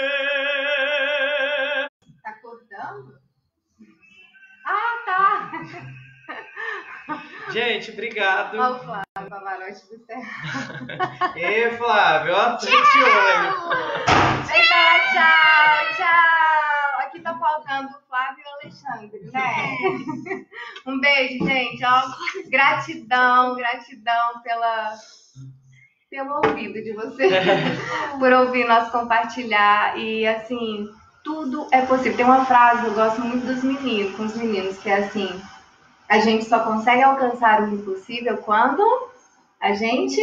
Tá cortando? Ah, tá! Gente, obrigado. Olha o Flávio Pavarotti do céu. Ê, Flávio, ó, tô de olho. Então, tchau, tchau. Aqui tá faltando o Flávio e o Alexandre, né? Um beijo, gente. Ó, gratidão pelo ouvido de vocês, por ouvir nós compartilhar. E assim, tudo é possível. Tem uma frase que eu gosto muito com os meninos, que é assim: a gente só consegue alcançar o impossível quando a gente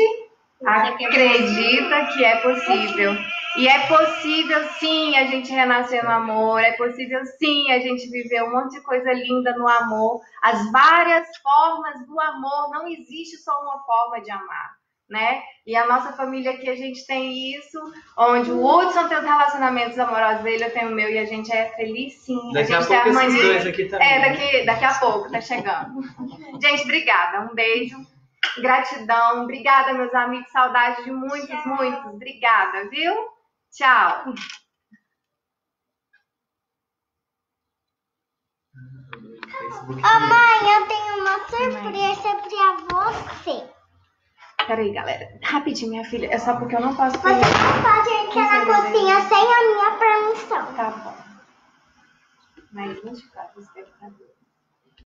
acredita que é possível. E é possível sim a gente renascer no amor, é possível sim a gente viver um monte de coisa linda no amor. As várias formas do amor, não existe só uma forma de amar, né? E a nossa família aqui, a gente tem isso, onde o Hudson tem os relacionamentos amorosos dele, eu tenho o meu, e a gente é feliz sim. Daqui a gente a pouco tem esses dois aqui também. daqui a pouco, tá chegando. Gente, obrigada, um beijo. Gratidão, obrigada, meus amigos, saudade de muitos, obrigada, viu? Tchau. Mãe, eu tenho uma surpresa pra você. Peraí, galera, rapidinho, minha filha, é só porque eu não posso... Você não pode entrar na cozinha sem a minha permissão. Tá bom. Mas 24 espectadores.